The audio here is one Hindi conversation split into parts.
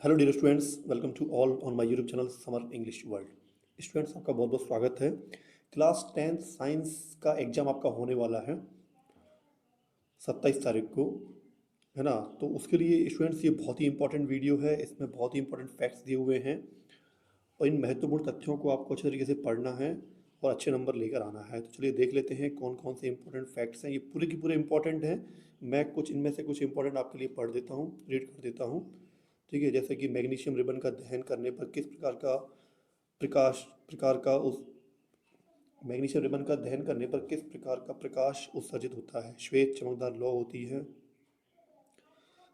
Hello dear students, welcome to all on my YouTube channel Samar English World. Students, आपका बहुत बहुत स्वागत है। क्लास 10th साइंस का एग्ज़ाम आपका होने वाला है 27 तारीख को, है ना। तो उसके लिए स्टूडेंट्स ये बहुत ही इंपॉर्टेंट वीडियो है। इसमें बहुत ही इंपॉर्टेंट फैक्ट्स दिए हुए हैं और इन महत्वपूर्ण तथ्यों को आपको अच्छे तरीके से पढ़ना है और अच्छे नंबर लेकर आना है। तो चलिए देख लेते हैं कौन कौन से इंपॉर्टेंट फैक्ट्स हैं। ये पूरे की पूरे इंपॉर्टेंट हैं। मैं कुछ इनमें से कुछ इंपॉर्टेंट आपके लिए पढ़ देता हूँ, रीड कर देता हूँ। ठीक है, जैसे कि मैग्नीशियम रिबन का दहन करने पर किस प्रकार का उस मैग्नीशियम रिबन का दहन करने पर किस प्रकार का प्रकाश उत्सर्जित होता है। श्वेत चमकदार लौ होती है।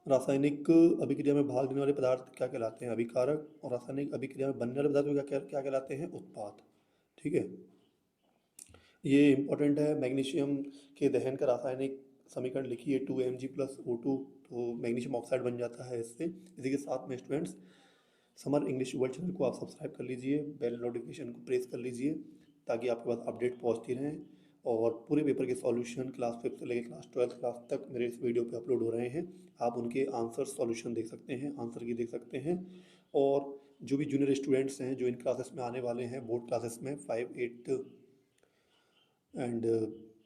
रासायनिक अभिक्रिया में भाग लेने वाले पदार्थ क्या कहलाते हैं? अभिकारक। और रासायनिक अभिक्रिया में बनने वाले पदार्थ को क्या कहलाते हैं? उत्पाद। ठीक है, ये इंपॉर्टेंट है। मैग्नीशियम के दहन का रासायनिक समीकरण लिखिए 2Mg+O2, तो मैग्नीशियम ऑक्साइड बन जाता है इससे। इसी के साथ में students, summer English world channel को आप सब्सक्राइब कर लीजिए, बेल नोटिफिकेशन को प्रेस कर लीजिए ताकि आपके पास अपडेट पहुंचती रहें। और पूरे पेपर के सॉल्यूशन क्लास 5 से लेकर क्लास 12th क्लास तक मेरे इस वीडियो पे अपलोड हो रहे हैं। आप उनके आंसर सॉल्यूशन देख सकते हैं, आंसर की देख सकते हैं। और जो भी जूनियर स्टूडेंट्स हैं जो इन क्लासेस में आने वाले हैं, बोर्ड क्लासेस में 5, 8 एंड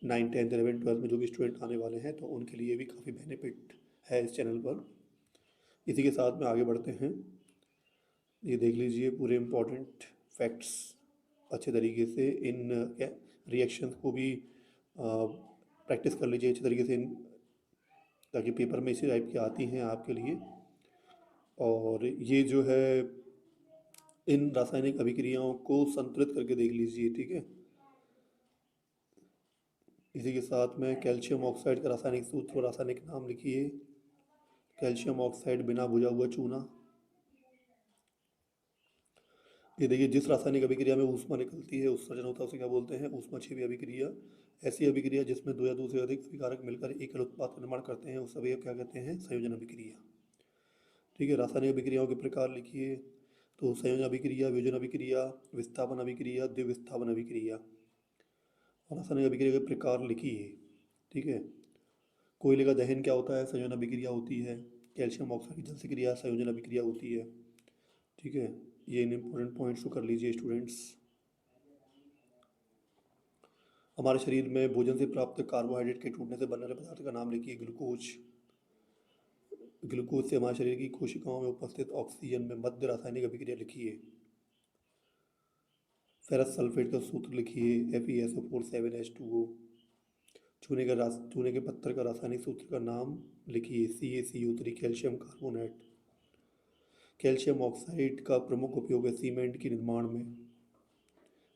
9, 10, 11, 12 में जो भी स्टूडेंट आने वाले हैं, तो उनके लिए भी काफ़ी बेनिफिट है इस चैनल पर। इसी के साथ में आगे बढ़ते हैं। ये देख लीजिए पूरे इम्पोर्टेंट फैक्ट्स अच्छे तरीके से। इन रिएक्शंस को भी प्रैक्टिस कर लीजिए अच्छे तरीके से, ताकि पेपर में इसी टाइप की आती हैं आपके लिए। और ये जो है, इन रासायनिक अभिक्रियाओं को संतुलित करके देख लीजिए। ठीक है, इसी के साथ में कैल्शियम ऑक्साइड का रासायनिक सूत्र और रासायनिक नाम लिखिए। कैल्शियम ऑक्साइड बिना बुझा हुआ चूना। ये देखिए, जिस रासायनिक अभिक्रिया में ऊष्मा निकलती है, उत्सर्जन होता है, उसे क्या बोलते हैं? ऊष्माक्षेपी अभिक्रिया। ऐसी अभिक्रिया जिसमें दो या दो से अधिक अभिकारक मिलकर एकल उत्पाद का निर्माण करते हैं उस अभिक्रिया क्या कहते हैं? संयोजन अभिक्रिया। ठीक है, रासायनिक अभिक्रियाओं के प्रकार लिखिए। तो संयोजन अभिक्रिया, वियोजन अभिक्रिया, विस्थापन अभिक्रिया, द्विविस्थापन अभिक्रिया। और रासायनिक अभिक्रिया के प्रकार लिखिए। ठीक है, कोयले का दहन क्या होता है? संयोजन अभिक्रिया होती है। कैल्शियम ऑक्साइड की जल से क्रिया संयोजन अभिक्रिया होती है। ठीक है, ये इन इम्पोर्टेंट पॉइंट्स को कर लीजिए स्टूडेंट्स। हमारे शरीर में भोजन से प्राप्त कार्बोहाइड्रेट के टूटने से बनने वाले पदार्थ का नाम लिखिए। ग्लूकोज। ग्लूकोज से हमारे शरीर की कोशिकाओं में उपस्थित ऑक्सीजन में मध्य रासायनिक अभिक्रिया लिखिए। फेरस सल्फेट का सूत्र लिखिए। FeSO4 7H2O। चूने के पत्थर का रासायनिक सूत्र का नाम लिखिए। CaCO3 calcium carbonate. Calcium oxide का प्रमुख उपयोग है सीमेंट के निर्माण में।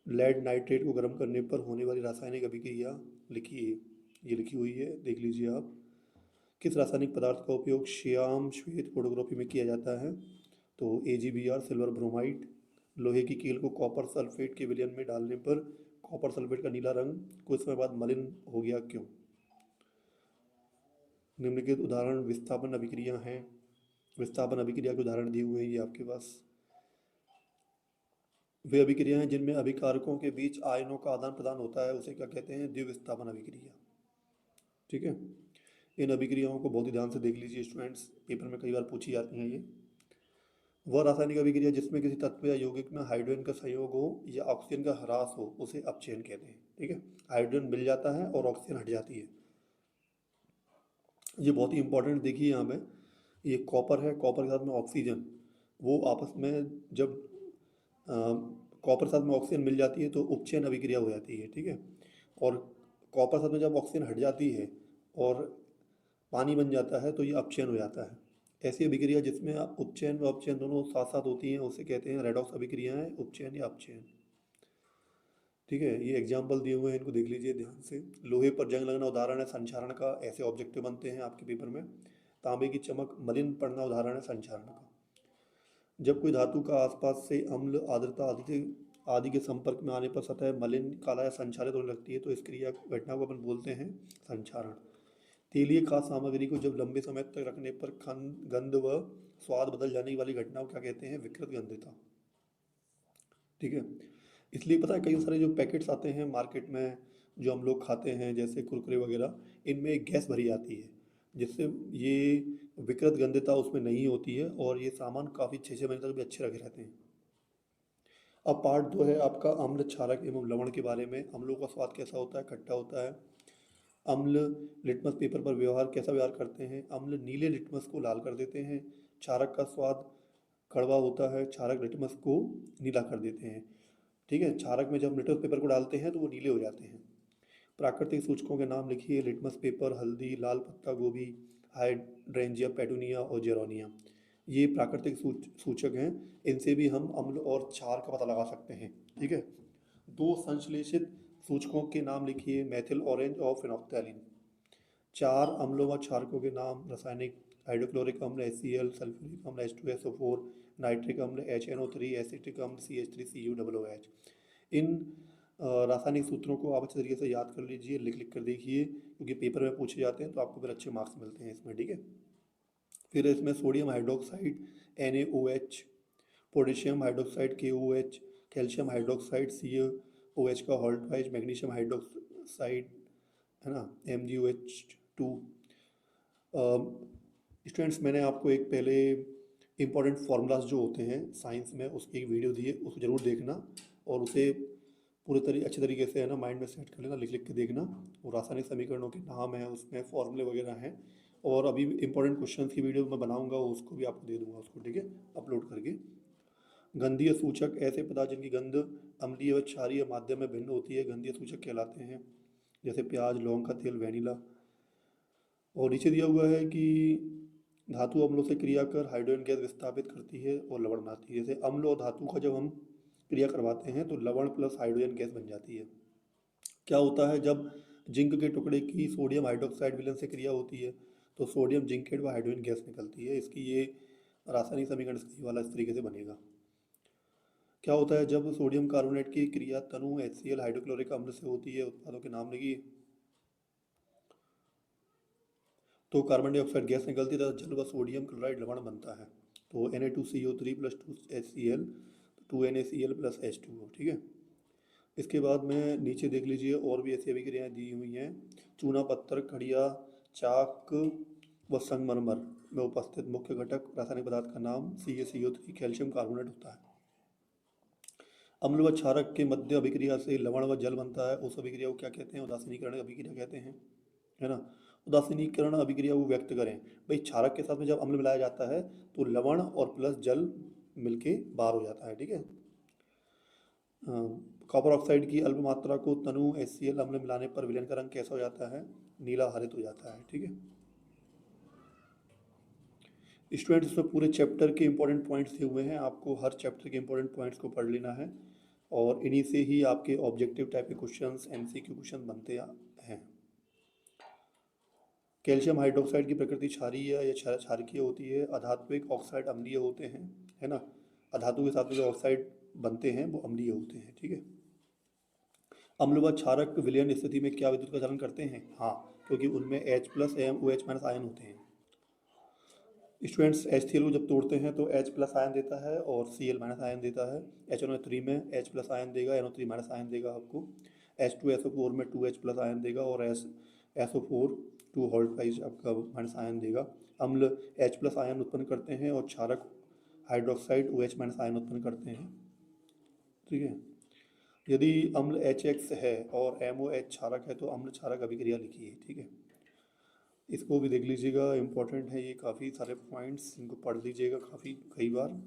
लेड नाइट्रेट को गर्म करने पर होने वाली रासायनिक अभिक्रिया लिखिए। ये लिखी हुई है, देख लीजिए आप। किस रासायनिक पदार्थ का उपयोग श्याम श्वेत फोटोग्राफी में किया जाता है? तो AgBr, सिल्वर ब्रोमाइड। लोहे की कील को कॉपर सल्फेट के विलयन में डालने पर कॉपर सल्फेट का नीला रंग कुछ समय बाद मलिन हो गया, क्यों? निम्नलिखित उदाहरण विस्थापन अभिक्रिया हैं। विस्थापन अभिक्रिया के उदाहरण दिए हुए हैं ये आपके पास। वे अभिक्रिया हैं जिनमें अभिकारकों के बीच आयनों का आदान प्रदान होता है, उसे क्या कहते हैं? द्विविस्थापन अभिक्रिया। ठीक है, इन अभिक्रियाओं को बहुत ही ध्यान से देख लीजिए स्टूडेंट्स, पेपर में कई बार पूछी जाती हैं ये। वह रासायनिक अभिक्रिया जिसमें किसी तत्व या यौगिक में हाइड्रोजन का संयोग हो या ऑक्सीजन का ह्रास हो उसे अपचयन कहते हैं। ठीक है, हाइड्रोजन मिल जाता है और ऑक्सीजन हट जाती है। ये बहुत ही इंपॉर्टेंट देखिए यहाँ पे, ये कॉपर है, कॉपर के साथ में ऑक्सीजन, वो आपस में जब कॉपर साथ में ऑक्सीजन मिल जाती है तो उपचयन अभिक्रिया हो जाती है। ठीक है, और कॉपर साथ में जब ऑक्सीजन हट जाती है और पानी बन जाता है तो ये अपचयन हो जाता है। ऐसी अभिक्रिया जिसमें उपचयन व अपचयन दोनों साथ साथ होती हैं उसे कहते हैं रेडॉक्स अभिक्रियाएं, उपचयन या अपचयन। ठीक है, ये एग्जाम्पल दिए हुए हैं, इनको देख लीजिए ध्यान से। लोहे पर जंग लगना उदाहरण है संक्षारण का, ऐसे ऑब्जेक्टिव बनते हैं आपके पेपर में। तांबे की चमक मलिन पड़ना उदाहरण है संक्षारण का। जब कोई धातु का आसपास से अम्ल, आर्द्रता आदि के संपर्क में आने पर सतह मलिन, काला या संक्षारित होने लगती है तो इस क्रिया घटना को अपन बोलते हैं संक्षारण। तेलीय खाद्य सामग्री को जब लंबे समय तक रखने पर गंध व स्वाद बदल जाने वाली घटना को क्या कहते हैं? विकृत गंधता। ठीक है, इसलिए पता है कई सारे जो पैकेट्स आते हैं मार्केट में जो हम लोग खाते हैं जैसे कुरकुरे वगैरह, इनमें एक गैस भरी आती है जिससे ये विकृत गंधता उसमें नहीं होती है और ये सामान काफ़ी 6 महीने तक भी अच्छे रखे रहते हैं। अब पार्ट 2 है आपका अम्ल, क्षारक एवं लवण के बारे में। अम्लों का स्वाद कैसा होता है? खट्टा होता है। अम्ल लिटमस पेपर पर कैसा व्यवहार करते हैं? अम्ल नीले लिटमस को लाल कर देते हैं। क्षारक का स्वाद कड़वा होता है। क्षारक लिटमस को नीला कर देते हैं। ठीक है, क्षारक में जब लिटमस पेपर को डालते हैं तो वो नीले हो जाते हैं। प्राकृतिक सूचकों के नाम लिखिए। लिटमस पेपर, हल्दी, लाल पत्ता गोभी, हाइड्रेंजिया, पेटूनिया और जेरोनिया। ये प्राकृतिक सूचक हैं। इनसे भी हम अम्ल और क्षार का पता लगा सकते हैं। ठीक है, दो संश्लेषित सूचकों के नाम लिखिए। मेथिल ऑरेंज और फिनोक्टैलिन। चार अम्लों व क्षारकों के नाम रासायनिक। हाइड्रोक्लोरिक अम्ल HCl, सल्फ्यूरिक अम्ल H2SO4, नाइट्रिक अम्ल HNO3, एसिटिक अम्ल CH3CuOOH। इन रासायनिक सूत्रों को आप अच्छे तरीके से याद कर लीजिए, लिख लिख कर देखिए, क्योंकि पेपर में पूछे जाते हैं तो आपको फिर अच्छे मार्क्स मिलते हैं इसमें। ठीक है, फिर इसमें sodium hydroxide NaOH, potassium hydroxide KOH, calcium hydroxide CaOH का हॉल्टवाइज, मैग्नीशियम हाइड्रोक्साइड है ना MgOH2। स्टूडेंट्स, मैंने आपको एक पहले इंपॉर्टेंट फार्मूलाज जो होते हैं साइंस में उसकी एक वीडियो दी है, उसको ज़रूर देखना और उसे अच्छे तरीके से है ना माइंड में सेट कर लेना, लिख लिख के देखना। वो रासायनिक समीकरणों के नाम है, उसमें फॉर्मूले वगैरह हैं। और अभी इंपॉर्टेंट क्वेश्चन की वीडियो मैं बनाऊंगा, उसको भी आपको दे दूंगा उसको, ठीक है, अपलोड करके। गंधीय सूचक ऐसे पदार्थ जिनकी गंध अम्लीय व क्षारीय माध्यम में भिन्न होती है, गंधीय सूचक कहलाते हैं। जैसे प्याज, लौंग का तेल, वेनिला। और नीचे दिया हुआ है कि धातु अम्लों से क्रिया कर हाइड्रोजन गैस विस्थापित करती है और लवण बनाती है। जैसे अम्ल और धातु का जब हम क्रिया करवाते हैं तो लवण प्लस हाइड्रोजन गैस बन जाती है। क्या होता है जब जिंक के टुकड़े की सोडियम हाइड्रोक्साइड विलयन से क्रिया होती है तो सोडियम जिंकेट व हाइड्रोजन गैस निकलती है। इसकी ये रासायनिक समीकरण इसकी वाला इस तरीके से बनेगा। क्या होता है जब सोडियम कार्बोनेट की क्रिया तनु HCl हाइड्रोक्लोरिक अम्ल से होती है? उत्पादों के नाम लिखिए। तो कार्बन डाइऑक्साइड गैस निकलती है तथा जल व सोडियम क्लोराइड लवण बनता है। तो Na2CO3 plus 2HCl, 2NaCl plus H2O। ठीक है, इसके बाद में नीचे देख लीजिए और भी ऐसी अभिक्रियाएं दी हुई हैं। चूना पत्थर, खड़िया, चाक व संगमरमर में उपस्थित मुख्य घटक रासायनिक पदार्थ का नाम CaCO3 कैल्शियम कार्बोनेट होता है। अम्ल व क्षारक के मध्य अभिक्रिया से लवण व जल बनता है, उस अभिक्रिया को क्या कहते हैं? उदासीनीकरण अभिक्रिया कहते हैं, है ना। उदासीनीकरण अभिक्रिया को व्यक्त करें। भाई क्षारक के साथ में जब अम्ल मिलाया जाता है तो लवण और प्लस जल मिलके बाहर हो जाता है। ठीक है, कॉपर ऑक्साइड की अल्प मात्रा को तनु HCl अम्ल मिलाने पर विलयन का रंग कैसा हो जाता है? नीला हरित हो जाता है। ठीक है स्टूडेंट्स, इसमें पूरे चैप्टर के इंपॉर्टेंट पॉइंट्स दिए हुए हैं, आपको हर चैप्टर के इंपॉर्टेंट पॉइंट्स को पढ़ लेना है और इन्हीं से ही आपके ऑब्जेक्टिव टाइप के क्वेश्चंस, MCQ क्वेश्चन बनते हैं। कैल्शियम हाइड्रोक्साइड की प्रकृति क्षारीय या क्षारकीय होती है। अधात्विक ऑक्साइड अम्लीय होते हैं, है ना। अधातु के साथ में जो ऑक्साइड बनते हैं वो अम्लीय होते हैं। ठीक है, अम्ल व क्षारक विलयन स्थिति में क्या विद्युत का चालन करते हैं? हाँ, क्योंकि उनमें H plus and OH minus ion होते हैं। स्टूडेंट्स, HCl को जब तोड़ते हैं तो H प्लस आयन देता है और Cl माइनस आयन देता है। HNO3 में H प्लस आयन देगा, NO3 माइनस आयन देगा आपको। H2SO4 में 2H प्लस आयन देगा और SO4 2 होल्टवाइज आपका माइनस आयन देगा। अम्ल H प्लस आयन उत्पन्न करते हैं और क्षारक हाइड्रोक्साइड OH माइनस आयन उत्पन्न करते हैं। ठीक है, यदि अम्ल HX है और MOH क्षारक है तो अम्ल क्षारक अभिक्रिया लिखिए। ठीक है, इसको भी देख लीजिएगा, इम्पोर्टेंट है ये, काफ़ी सारे पॉइंट्स, इनको पढ़ लीजिएगा काफ़ी कई बार।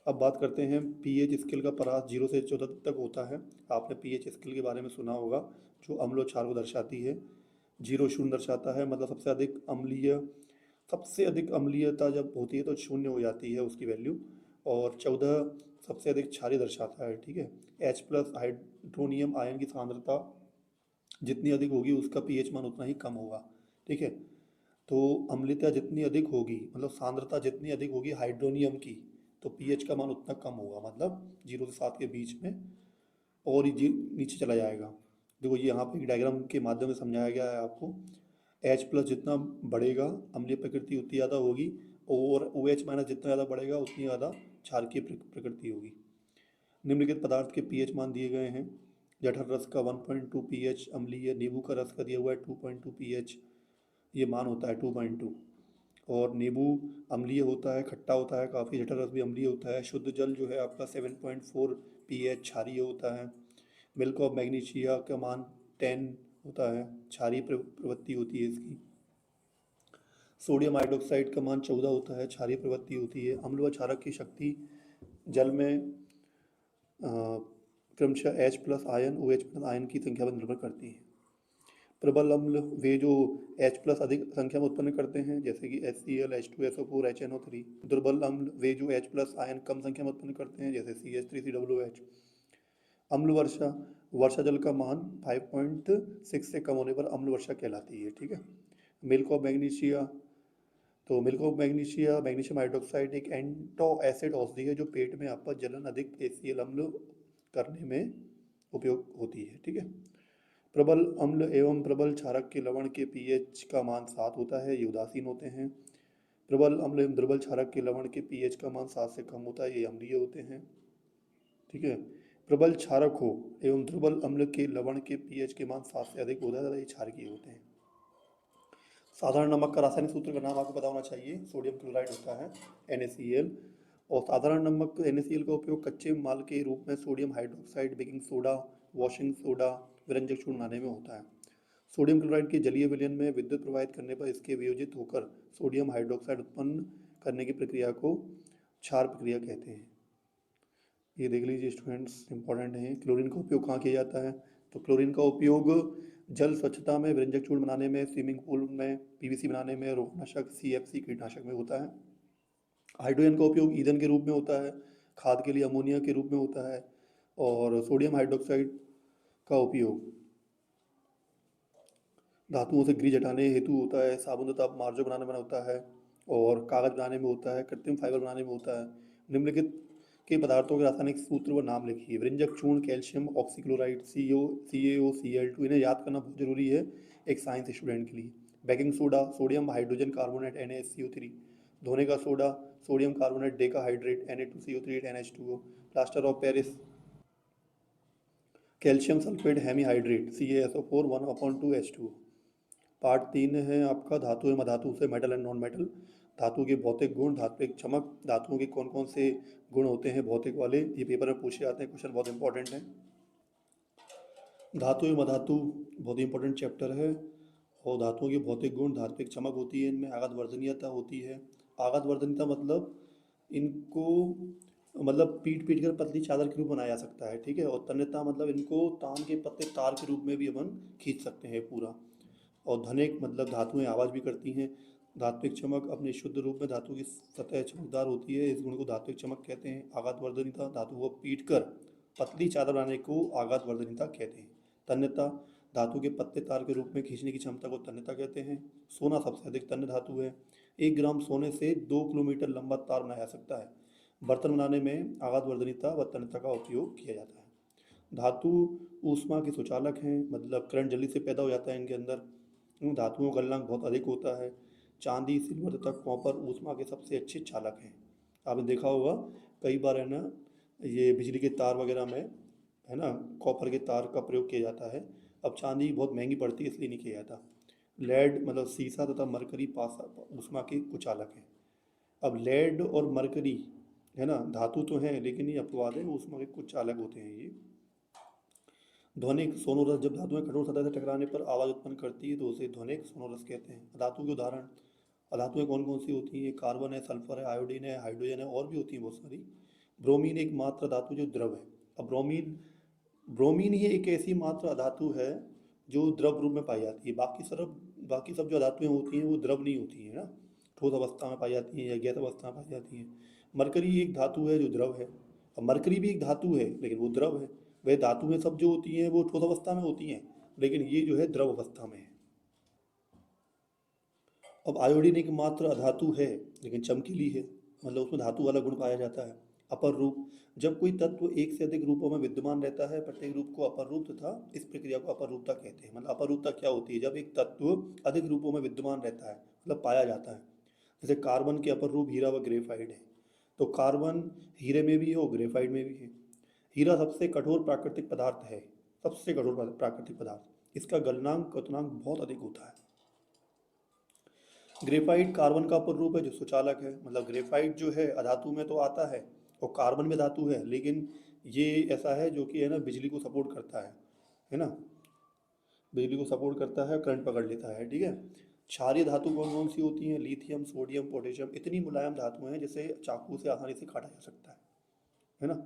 अब बात करते हैं pH स्केल का परास 0 से 14 तक होता है। आपने pH स्केल के बारे में सुना होगा, जो अम्ल और क्षार को दर्शाती है। 0 शून्य दर्शाता है, मतलब सबसे अधिक अम्लीयता जब होती है तो शून्य हो जाती है उसकी वैल्यू। और 14 सबसे अधिक क्षारीय दर्शाता है। ठीक है, H प्लस हाइड्रोनियम आयन की सांद्रता जितनी अधिक होगी उसका pH मान उतना ही कम होगा। ठीक है, तो अम्लता जितनी अधिक होगी, मतलब सांद्रता जितनी अधिक होगी हाइड्रोनियम की, तो pH का मान उतना कम होगा, मतलब 0 से 7 के बीच में, और ये नीचे चला जाएगा। देखो ये यहाँ पे एक डायग्राम के माध्यम से समझाया गया है आपको। H प्लस जितना बढ़ेगा अम्लीय प्रकृति उतनी ज़्यादा होगी, और OH माइनस जितना ज़्यादा बढ़ेगा उतनी ज़्यादा क्षारकीय प्रकृति होगी। निम्नलिखित पदार्थ के pH मान दिए गए हैं। जठर रस का 1.2 pH अम्लीय, नींबू का रस का दिया हुआ है 2.2 pH, ये मान होता है 2.2। और नींबू अम्लीय होता है, खट्टा होता है काफ़ी, जठर रस भी अम्लीय होता है। शुद्ध जल जो है आपका 7.4 pH क्षारीय होता है। मिल्क ऑफ मैग्नीशिया का मान 10 होता है, क्षारीय प्रवृत्ति होती है इसकी। सोडियम हाइड्रोक्साइड का मान 14 होता है, क्षारीय प्रवृत्ति होती है। अम्ल व क्षारक की शक्ति जल में क्रमशः H plus ion OH plus ion की संख्या पर निर्भर करती है। प्रबल अम्ल वे जो H प्लस अधिक संख्या में उत्पन्न करते हैं, जैसे कि HCl, H2SO4, HNO3। दुर्बल अम्ल वे जो H प्लस आयन कम संख्या में उत्पन्न करते हैं, जैसे CH3COOH। अम्ल वर्षा, वर्षा जल का मान 5.6 से कम होने पर अम्ल वर्षा कहलाती है। ठीक है। मिल्क ऑफ मैग्नीशिया, तो milk of magnesia magnesium hydroxide एक एंटो एसिड औषधि है जो पेट में आपका जलन अधिक HCl अम्ल करने में उपयोग होती है। ठीक है। प्रबल अम्ल एवं प्रबल क्षारक के लवण के pH का मान 7 होता है, ये उदासीन होते हैं। प्रबल अम्ल एवं दुर्बल क्षारक के लवण के pH का मान 7 से कम होता है, ये अम्लीय होते हैं। ठीक है। प्रबल क्षारक हो एवं दुर्बल अम्ल के लवण के pH के मान 7 से अधिक होता है, ये क्षारकीय होते हैं। साधारण नमक का रासायनिक सूत्र का नाम आपको पता होना चाहिए, सोडियम क्लोराइड होता है NaCl। और साधारण नमक NaCl का उपयोग कच्चे माल के रूप में sodium hydroxide, baking soda, washing soda, व्यंजक चूर्ण बनाने में होता है। सोडियम क्लोराइड के जलीय विलयन में विद्युत प्रवाहित करने पर इसके वियोजित होकर सोडियम हाइड्रोक्साइड उत्पन्न करने की प्रक्रिया को क्षार प्रक्रिया कहते हैं। ये देख लीजिए स्टूडेंट्स, इंपॉर्टेंट है। क्लोरीन का उपयोग कहाँ किया जाता है? तो क्लोरीन का उपयोग जल स्वच्छता में, व्यंजक चूर्ण बनाने में, स्विमिंग पूल में, PVC बनाने में, रोगनाशक CFC कीटनाशक में होता है। हाइड्रोजन का उपयोग ईंधन के रूप में होता है, खाद के लिए अमोनिया के रूप में होता है। और सोडियम हाइड्रोक्साइड का उपयोग धातुओं से ग्रीस हटाने हेतु होता है, साबुन तथा मार्जो बनाने में होता है, और कागज बनाने में होता है, कृत्रिम फाइबर बनाने में होता है। निम्नलिखित के पदार्थों के रासायनिक सूत्र व नाम लिखिए। व्यंजक चूर्ण, कैल्शियम ऑक्सीक्लोराइड, CaCO, Cl2, इन्हें याद करना बहुत जरूरी है एक साइंस स्टूडेंट के लिए। Baking soda, sodium hydrogen carbonate NaSCO3। धोने का soda, sodium carbonate decahydrate Na2CO3 NH2O। Plaster of Paris, calcium sulphate hemihydrate CaSO4 1/2H2O। Part 3 है आपका धातु एवं अधातु से, मेटल एंड नॉन मेटल। धातु के भौतिक गुण, धात्विक चमक, धातुओं के कौन कौन से गुण होते हैं भौतिक वाले, ये पेपर में पूछे जाते हैं, क्वेश्चन बहुत इंपॉर्टेंट है। धातु एवं अधातु बहुत इंपॉर्टेंट चैप्टर है। और धातुओं के भौतिक गुण, धात्विक चमक होती है इनमें, आघात वर्धनीयता होती है। आघात वर्धनीयता मतलब इनको मतलब पीट पीट कर पतली चादर के रूप बनाया जा सकता है। ठीक है। और तन्यता मतलब इनको ताम के पत्ते तार के रूप में भी अपन खींच सकते हैं पूरा। और धनिक मतलब धातुएं आवाज़ भी करती हैं। धात्विक चमक अपने शुद्ध रूप में धातु की सतह चमकदार होती है, इस गुण को धात्विक चमक कहते हैं। आघात वर्धनीयता, धातु को पीट कर पतली चादर बनाने को आघात वर्धनीयता कहते हैं। तन्यता, धातु के पत्ते तार के रूप में खींचने की क्षमता को तन्यता कहते हैं। सोना सबसे अधिक तन्य धातु है, 1 ग्राम सोने से 2 किलोमीटर लंबा तार बनाया जा सकता है। बर्तन बनाने में आघात वर्धनीयता व तन्यता का उपयोग किया जाता है। धातु ऊष्मा के सुचालक हैं, मतलब करंट जल्दी से पैदा हो जाता है इनके अंदर। इन धातुओं का गलनांक बहुत अधिक होता है। चांदी, सिल्वर तथा कॉपर ऊष्मा के सबसे अच्छे चालक हैं। आपने देखा होगा कई बार है ना, ये बिजली के तार वगैरह में है ना कॉपर के तार का प्रयोग किया जाता है। अब चांदी बहुत महंगी पड़ती है इसलिए नहीं किया जाता। लेड मतलब सीसा तथा मरकरी पासा ऊष्मा के कुचालक हैं। अब लेड और मरकरी है ना धातु तो हैं, लेकिन ये अपवाद है, ऊष्मा के कुचालक होते हैं ये। ध्वनिक सोनोरस, जब धातुएं कठोर सतह से टकराने पर आवाज़ उत्पन्न करती है तो उसे ध्वनिक सोनोरस कहते हैं। धातु के उदाहरण, धातुएं कौन कौन सी होती हैं? कार्बन है, सल्फर है, आयोडीन है, हाइड्रोजन है, और भी होती हैं बहुत सारी। ब्रोमीन एक मात्र धातु जो द्रव है। अब ब्रोमीन ब्रोमीन ही एक ऐसी मात्र धातु है जो द्रव रूप में पाई जाती है। बाकी सब जो धातुएं होती हैं वो द्रव नहीं होती हैं ना, ठोस अवस्था में पाई जाती हैं या गैस अवस्था में पाई जाती हैं। मरकरी एक धातु है जो द्रव है। अब मरकरी भी एक धातु है लेकिन वो द्रव है। वह धातुएं सब जो होती हैं वो ठोस अवस्था में होती हैं, लेकिन ये जो है द्रव अवस्था में है। अब आयोडीन एक मात्र अधातु है लेकिन चमकीली है, मतलब उसमें धातु वाला गुण पाया जाता है। अपर रूप, जब कोई तत्व एक से अधिक रूपों में विद्यमान रहता है, प्रत्येक रूप को अपर रूप तथा इस प्रक्रिया को अपर रूपता कहते हैं। मतलब अपर रूपता क्या होती है? जब एक तत्व अधिक रूपों में विद्यमान रहता है, मतलब पाया जाता है। जैसे कार्बन के अपर रूप हीरा व ग्रेफाइट है, तो कार्बन हीरे में भी है और ग्रेफाइट में भी है। हीरा सबसे कठोर प्राकृतिक पदार्थ है, सबसे कठोर प्राकृतिक पदार्थ। इसका गलनांक क्वथनांक बहुत अधिक होता है। ग्रेफाइट कार्बन का अपर रूप है जो सुचालक है, मतलब ग्रेफाइट जो है अधातु में तो आता है और कार्बन में धातु है, लेकिन ये ऐसा है जो कि है ना बिजली को सपोर्ट करता है ना, बिजली को सपोर्ट करता है, करंट पकड़ लेता है, ठीक है। क्षारीय धातु कौन कौन सी होती हैं? लिथियम, सोडियम, पोटेशियम, इतनी मुलायम धातुएं हैं जिसे चाकू से आसानी से काटा जा सकता है ना।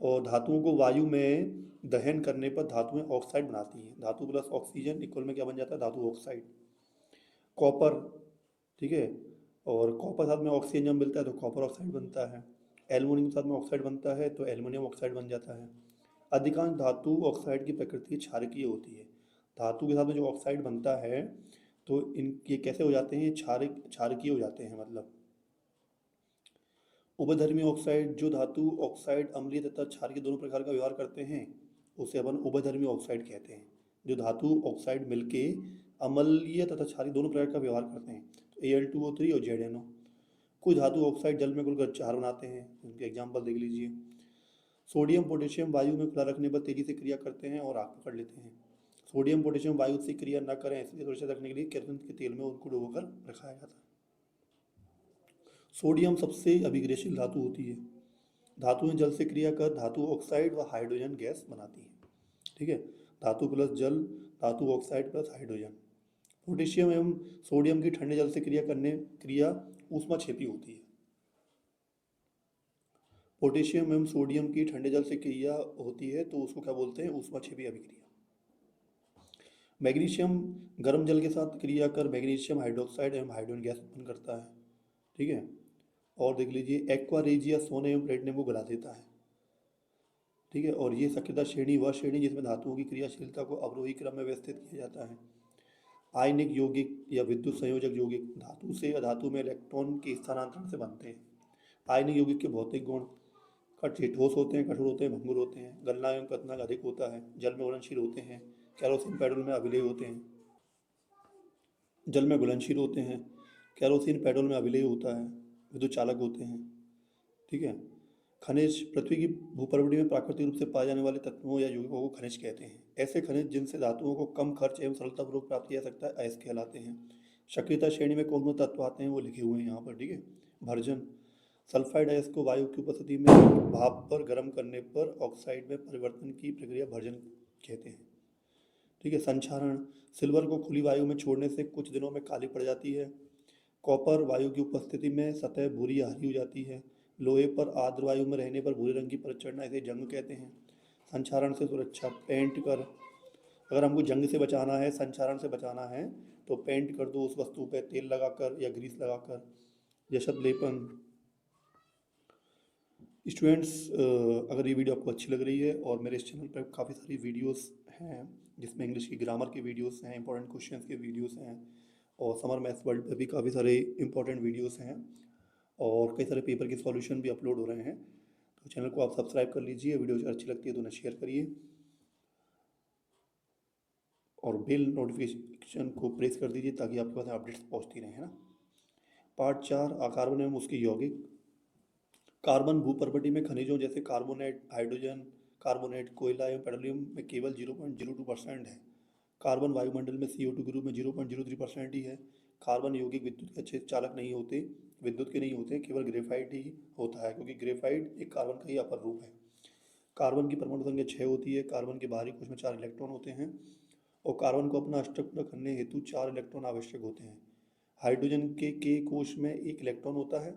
और धातुओं को वायु में दहन करने पर धातुएं ऑक्साइड बनाती हैं। धातु प्लस ऑक्सीजन इक्वल में क्या बन जाता है? धातु ऑक्साइड। कॉपर, ठीक है, और कॉपर साथ में ऑक्सीजन जब मिलता है तो कॉपर ऑक्साइड बनता है। एल्युमिनियम साथ में ऑक्साइड बनता है तो एल्युमिनियम ऑक्साइड बन जाता है। अधिकांश धातु ऑक्साइड की प्रकृति क्षारकीय होती है। धातु के साथ में जो ऑक्साइड बनता है तो इन ये कैसे हो जाते हैं? ये क्षारकीय हो जाते हैं, मतलब उभयधर्मी ऑक्साइड, जो धातु ऑक्साइड अम्लीय तथा क्षारीय दोनों प्रकार का व्यवहार करते हैं उसे अपन उभयधर्मी ऑक्साइड कहते हैं। जो धातु ऑक्साइड मिलके अम्लीय तथा क्षारीय दोनों प्रकार का व्यवहार करते हैं, तो Al2O3 और ZnO। कुछ धातु ऑक्साइड जल में घुलकर क्षार बनाते हैं, उनके एग्जाम्पल देख लीजिए। सोडियम पोटेशियम वायु में खुला रखने पर तेजी से क्रिया करते हैं और आग पकड़ लेते हैं। सोडियम पोटेशियम वायु से क्रिया न करें इसलिए सुरक्षित रखने के लिए केरोसिन के तेल में उनको डुबोकर रखाया जाता है। सोडियम सबसे अभिक्रियाशील धातु होती है। धातुएं जल से क्रिया कर धातु ऑक्साइड व हाइड्रोजन गैस बनाती हैं, ठीक है। धातु प्लस जल, धातु ऑक्साइड प्लस हाइड्रोजन। पोटेशियम एवं सोडियम की ठंडे जल से क्रिया ऊष्माक्षेपी होती है। पोटेशियम एवं सोडियम की ठंडे जल से क्रिया होती है तो उसको क्या बोलते हैं? ऊष्माक्षेपी अभिक्रिया। मैग्नीशियम गर्म जल के साथ क्रिया कर मैग्नीशियम हाइड्रोक्साइड एवं हाइड्रोजन गैस उत्पन्न करता है, ठीक है। और देख लीजिए एक्वा रेजिया सोने एवं प्लेटिनम को गला देता है, ठीक है। और ये सक्रियता श्रेणी वह श्रेणी जिसमें धातुओं की क्रियाशीलता को अवरोही क्रम में व्यवस्थित किया जाता है। आयनिक यौगिक या विद्युत संयोजक यौगिक धातु से अधातु में इलेक्ट्रॉन के स्थानांतरण से बनते हैं। आयनिक यौगिक के भौतिक गुण ठोस होते हैं, कठोर होते हैं, भंगुर होते हैं, गलना एवं कतना अधिक होता है, जल में घुलनशील होते हैं, कैरोसिन पेट्रोल में अभिलेय होते हैं, जल में घुलनशील होते हैं, कैरोसिन पेट्रोल में अभिलेय होता है, विद्युत चालक होते हैं, ठीक है। खनिज पृथ्वी की भूपर्वटी में प्राकृतिक रूप से पाए जाने वाले तत्वों या यौगिकों को खनिज कहते हैं। ऐसे खनिज जिनसे धातुओं को कम खर्च एवं सरलतापूर्वक प्राप्त किया जा सकता है अयस्क कहलाते हैं। सक्रियता श्रेणी में कौन कौन तत्व आते हैं वो लिखे हुए हैं यहाँ पर, ठीक है। भर्जन, सल्फाइड अयस्क को वायु की उपस्थिति में भाप पर गर्म करने पर ऑक्साइड में परिवर्तन की प्रक्रिया भर्जन कहते हैं, ठीक है। संक्षारण, सिल्वर को खुली वायु में छोड़ने से कुछ दिनों में काली पड़ जाती है। कॉपर वायु की उपस्थिति में सतह भूरी या हरी हो जाती है। लोहे पर आर्द्र वायु में रहने पर भूरे रंग की परत चढ़ना इसे जंग कहते हैं। संक्षारण से सुरक्षा, पेंट कर, अगर हमको जंग से बचाना है, संक्षारण से बचाना है तो पेंट कर दो उस वस्तु पे तेल लगाकर या ग्रीस लगाकर। जशब लेपन। स्टूडेंट्स, अगर ये वीडियो आपको अच्छी लग रही है और मेरे इस चैनल पर काफ़ी सारी वीडियोस हैं जिसमें इंग्लिश की ग्रामर के वीडियोस हैं, इंपॉर्टेंट क्वेश्चंस के वीडियोस हैं, और समर मैथ्स वर्ल्ड पर भी काफ़ी सारे इंपॉर्टेंट वीडियोस हैं और कई सारे पेपर के सॉल्यूशन भी अपलोड हो रहे हैं। तो चैनल को आप सब्सक्राइब कर लीजिए, वीडियो अगर अच्छी लगती है तो उन्हें शेयर करिए और बेल नोटिफिकेशन को प्रेस कर दीजिए ताकि आपके पास अपडेट्स पहुँचती रहें, है ना। पार्ट 4, कार्बन एवं उसके यौगिक। कार्बन भूपर्वटी में खनिजों जैसे कार्बोनेट, हाइड्रोजन कार्बोनेट, कोयला एवं पेट्रोलियम में केवल 0.02% है। कार्बन वायुमंडल में CO2 के रूप में 0.03% ही है। कार्बन यौगिक विद्युत के अच्छे चालक नहीं होते, विद्युत के नहीं होते, केवल ग्रेफाइट ही होता है क्योंकि ग्रेफाइट एक कार्बन का ही अपर रूप है। कार्बन की परमाणु संख्या 6 होती है। कार्बन के बाहरी कोश में 4 इलेक्ट्रॉन होते हैं और कार्बन को अपना अष्टक पूरा करने हेतु 4 इलेक्ट्रॉन आवश्यक होते हैं। हाइड्रोजन के कोश में 1 इलेक्ट्रॉन होता है।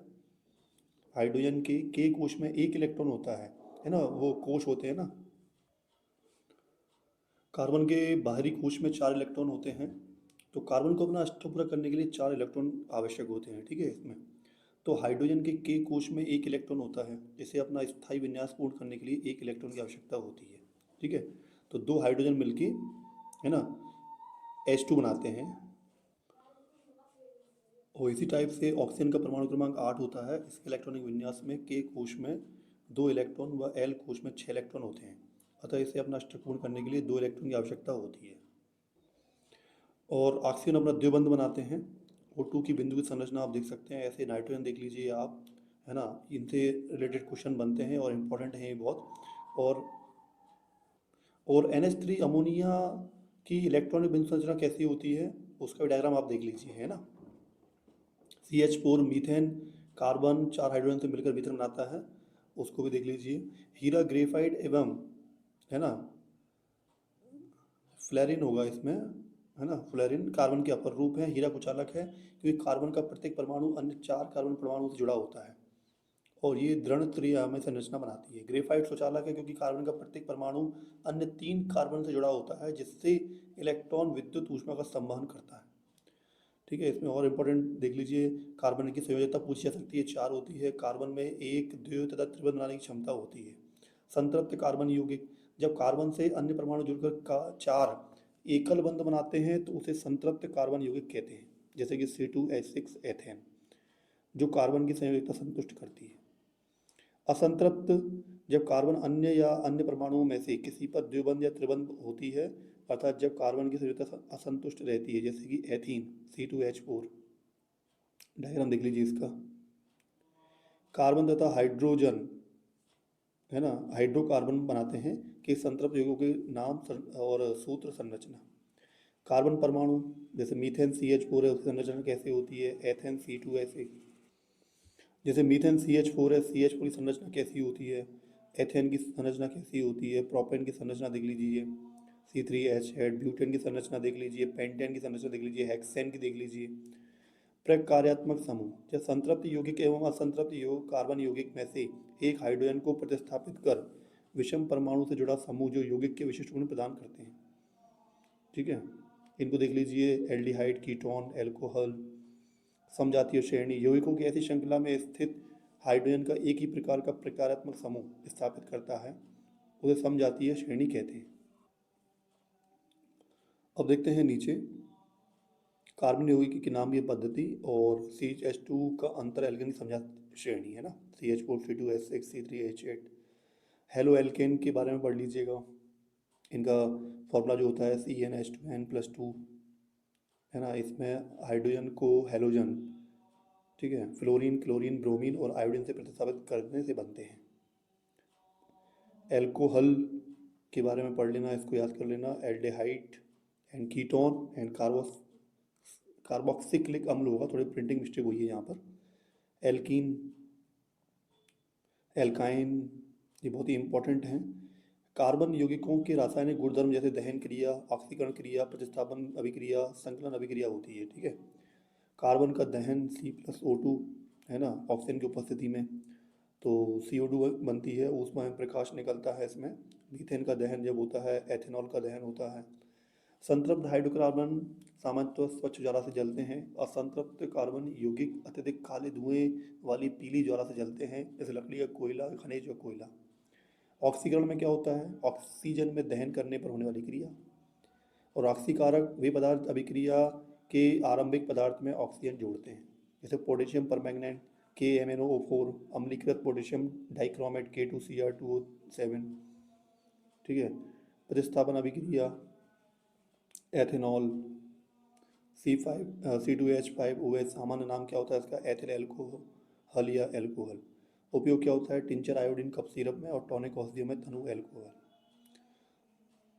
हाइड्रोजन के कोश में 1 इलेक्ट्रॉन होता है ना, वो कोश होते हैं ना। कार्बन के बाहरी कोश में 4 इलेक्ट्रॉन होते हैं, तो कार्बन को अपना अष्टक पूरा करने के लिए 4 इलेक्ट्रॉन आवश्यक होते हैं, ठीक है। इसमें तो हाइड्रोजन के कोश में 1 इलेक्ट्रॉन होता है, जिसे अपना स्थायी विन्यास पूर्ण करने के लिए 1 इलेक्ट्रॉन की आवश्यकता होती है, ठीक है। तो 2 हाइड्रोजन मिलके, है ना, H2 बनाते हैं। और इसी टाइप से ऑक्सीजन का परमाणु क्रमांक 8 होता है। इसके इलेक्ट्रॉनिक विन्यास में के कोश में 2 इलेक्ट्रॉन व एल कोश में 6 इलेक्ट्रॉन होते हैं, अतः इसे अपना अष्टक पूर्ण करने के लिए 2 इलेक्ट्रॉन की आवश्यकता होती है। और ऑक्सीजन अपना द्विबंध बनाते हैं। O2 की बिंदु की संरचना आप देख सकते हैं, ऐसे नाइट्रोजन देख लीजिए आप, है ना। इनसे रिलेटेड क्वेश्चन बनते हैं और इम्पोर्टेंट हैं ये बहुत। और NH3 अमोनिया की इलेक्ट्रॉनिक बिंदु संरचना कैसी होती है उसका भी डायग्राम आप देख लीजिए, है ना। CH4 मीथेन, कार्बन 4 हाइड्रोजन से मिलकर मीथेन बनाता है, उसको भी देख लीजिए। हीरा ग्रेफाइट एवं, है ना, फ्लोरीन होगा इसमें, है ना, फ्लोरीन कार्बन के अपर रूप है। हीरा कुचालक है क्योंकि कार्बन का प्रत्येक परमाणु अन्य 4 कार्बन परमाणु से जुड़ा होता है और ये दृढ़ त्रिआयामी संरचना बनाती है। ग्रेफाइट सुचालक है क्योंकि कार्बन का प्रत्येक परमाणु अन्य 3 कार्बन से जुड़ा होता है, जिससे इलेक्ट्रॉन विद्युत ऊष्मा का संवहन करता है। ठीक है, इसमें और इम्पोर्टेंट देख लीजिए, कार्बन की संयोजकता पूछी जा सकती है, 4 होती है। कार्बन में एक द्वितीय तथा त्रिबंध बनाने की क्षमता होती है। संतृप्त कार्बन यौगिक, जब कार्बन से अन्य परमाणु जुड़कर चार एकल बंध बनाते हैं तो उसे संतृप्त कार्बन यौगिक कहते हैं, जैसे कि C2H6 एथेन, जो कार्बन की संयोजकता संतुष्ट करती है। असंतृप्त, जब कार्बन अन्य या अन्य परमाणुओं में से किसी पर द्विबंध या त्रिबंध होती है, अर्थात जब कार्बन की संयोजकता असंतुष्ट रहती है, जैसे कि एथीन C2H4। डायग्राम देख लीजिए इसका। कार्बन तथा हाइड्रोजन, है ना, हाइड्रोकार्बन बनाते हैं कि संतृप्त यौगिकों के नाम और सूत्र संरचना। कार्बन परमाणु, जैसे मीथेन CH4 है, उसकी संरचना कैसे होती है, एथेन C2H6। जैसे मीथेन CH4 है, CH4 की संरचना कैसी होती है, एथेन की संरचना कैसी होती है। प्रोपेन की संरचना देख लीजिए, C3H है। ब्यूटेन की संरचना देख लीजिए, पेंटेन की संरचना देख लीजिए, हेक्सेन की देख लीजिए। प्रकार्यात्मक समूह, जब संतृप्त यौगिक एवं असंतृप्त कार्बन यौगिक में से एक हाइड्रोजन को प्रतिस्थापित कर विषम परमाणु से जुड़ा समूह जो यौगिक के विशिष्ट गुण प्रदान करते हैं। ठीक है, इनको देख लीजिए, एल्डिहाइड, कीटोन, एल्कोहल। समजातीय श्रेणी, यौगिकों की ऐसी श्रृंखला में स्थित हाइड्रोजन का एक ही प्रकार का प्रकारात्मक समूह स्थापित करता है, उसे समजातीय श्रेणी कहते हैं। अब देखते हैं नीचे कार्बन यौगिक की नाम, ये पद्धति और CH2 का अंतर एल्केन की समजातीय श्रेणी, है ना, CH4 C2H6 C3H8। Halo alkane के बारे में पढ़ लीजिएगा, इनका फॉर्मूला जो होता है CnH2n+2, है ना। इसमें हाइड्रोजन को हेलोजन, ठीक है, फ्लोरीन, क्लोरीन, ब्रोमीन और आयोडीन से प्रतिस्थापित करने से बनते हैं। एल्कोहल के बारे में पढ़ लेना, इसको याद कर लेना, एल्डेहाइड एंड कीटोन एंड कार्बोक्सिलिक अम्ल होगा, थोड़ी प्रिंटिंग मिस्टेक हुई है यहाँ पर। एल्कीन, एल्काइन, ये बहुत ही इंपॉर्टेंट हैं। कार्बन यौगिकों के रासायनिक गुणधर्म जैसे दहन क्रिया, ऑक्सीकरण क्रिया, प्रतिस्थापन अभिक्रिया, संकलन अभिक्रिया होती है। ठीक है, कार्बन का दहन C+O2, है ना, ऑक्सीजन की उपस्थिति में, तो CO2 बनती है, ऊष्मा में प्रकाश निकलता है इसमें। मीथेन का दहन जब होता है, एथेनॉल का दहन होता है। संतृप्त हाइड्रोकार्बन सामान्यतः स्वच्छ ज्वाला से जलते हैं। असंतृप्त कार्बन यौगिक अत्यधिक काले धुएं वाली पीली ज्वाला से जलते हैं, जैसे लकड़ी का कोयला, खनिज और कोयला। ऑक्सीकरण में क्या होता है, ऑक्सीजन में दहन करने पर होने वाली क्रिया। और ऑक्सीकारक वे पदार्थ अभिक्रिया के आरंभिक पदार्थ में ऑक्सीजन जोड़ते हैं, जैसे पोटेशियम परमैंगनेट KMnO4, अम्लीकृत पोटेशियम डाइक्रोमेट K2Cr2O7। ठीक है, प्रतिस्थापन अभिक्रिया, एथेनॉल C2H5OH, सामान्य नाम क्या होता है इसका, एथिल एल्कोहल या एल्कोहल। उपयोग क्या होता है, टिंचर आयोडीन कफ सिरप में और टॉनिक औषधियों में तनु एल्कोहल।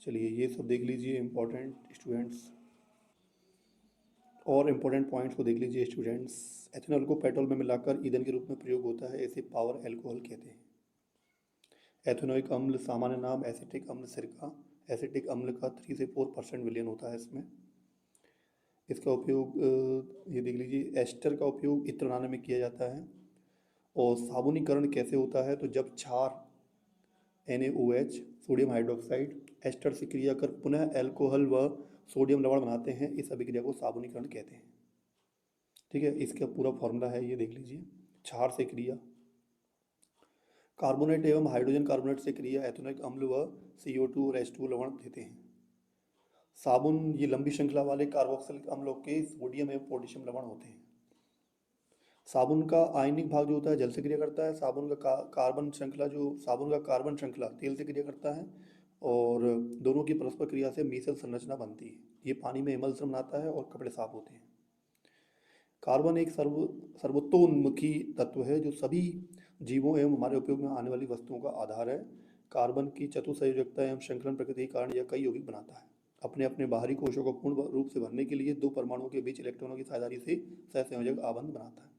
चलिए ये सब देख लीजिए इंपॉर्टेंट स्टूडेंट्स, और इम्पोर्टेंट पॉइंट्स को देख लीजिए स्टूडेंट्स। एथेनॉल को पेट्रोल में मिलाकर ईंधन के रूप में प्रयोग होता है, इसे पावर एल्कोहल कहते हैं। एथेनोइक अम्ल, सामान्य नाम एसिटिक अम्ल सिरका। एसिटिक अम्ल का 3 से 4% विलयन होता है इसमें। इसका उपयोग ये देख लीजिए, एस्टर का उपयोग इत्र बनाने में किया जाता है। और साबुनीकरण कैसे होता है, तो जब क्षार NaOH, सोडियम हाइड्रोक्साइड, एस्टर से क्रिया कर पुनः एल्कोहल व सोडियम लवण बनाते हैं, इस अभिक्रिया को साबुनीकरण कहते हैं। ठीक है, इसका पूरा फॉर्मूला है, ये देख लीजिए। क्षार से क्रिया, कार्बोनेट एवं हाइड्रोजन कार्बोनेट से क्रिया एथेनोइक अम्ल व CO2 और H2 लवण देते हैं। साबुन, ये लंबी श्रृंखला वाले कार्बोक्सिलिक अम्लों के सोडियम एवं पोटेशियम लवण होते हैं। साबुन का आयनिक भाग जो होता है जल से क्रिया करता है। साबुन का कार्बन श्रृंखला, जो साबुन का कार्बन श्रृंखला तेल से क्रिया करता है, और दोनों की परस्पर क्रिया से मीसल संरचना बनती है। ये पानी में इमल्सन बनाता है और कपड़े साफ होते हैं। कार्बन एक सर्वतोन्मुखी तत्व है जो सभी जीवों एवं हमारे उपयोग में आने वाली वस्तुओं का आधार है। कार्बन की चतुसंयोजकता एवं श्रृंखलन प्रकृति के कारण यह कई यौगिक बनाता है। अपने अपने बाहरी कोशों को पूर्ण रूप से भरने के लिए दो परमाणुओं के बीच इलेक्ट्रॉनों की साझेदारी से सहसंयोजक आबंध बनाता है।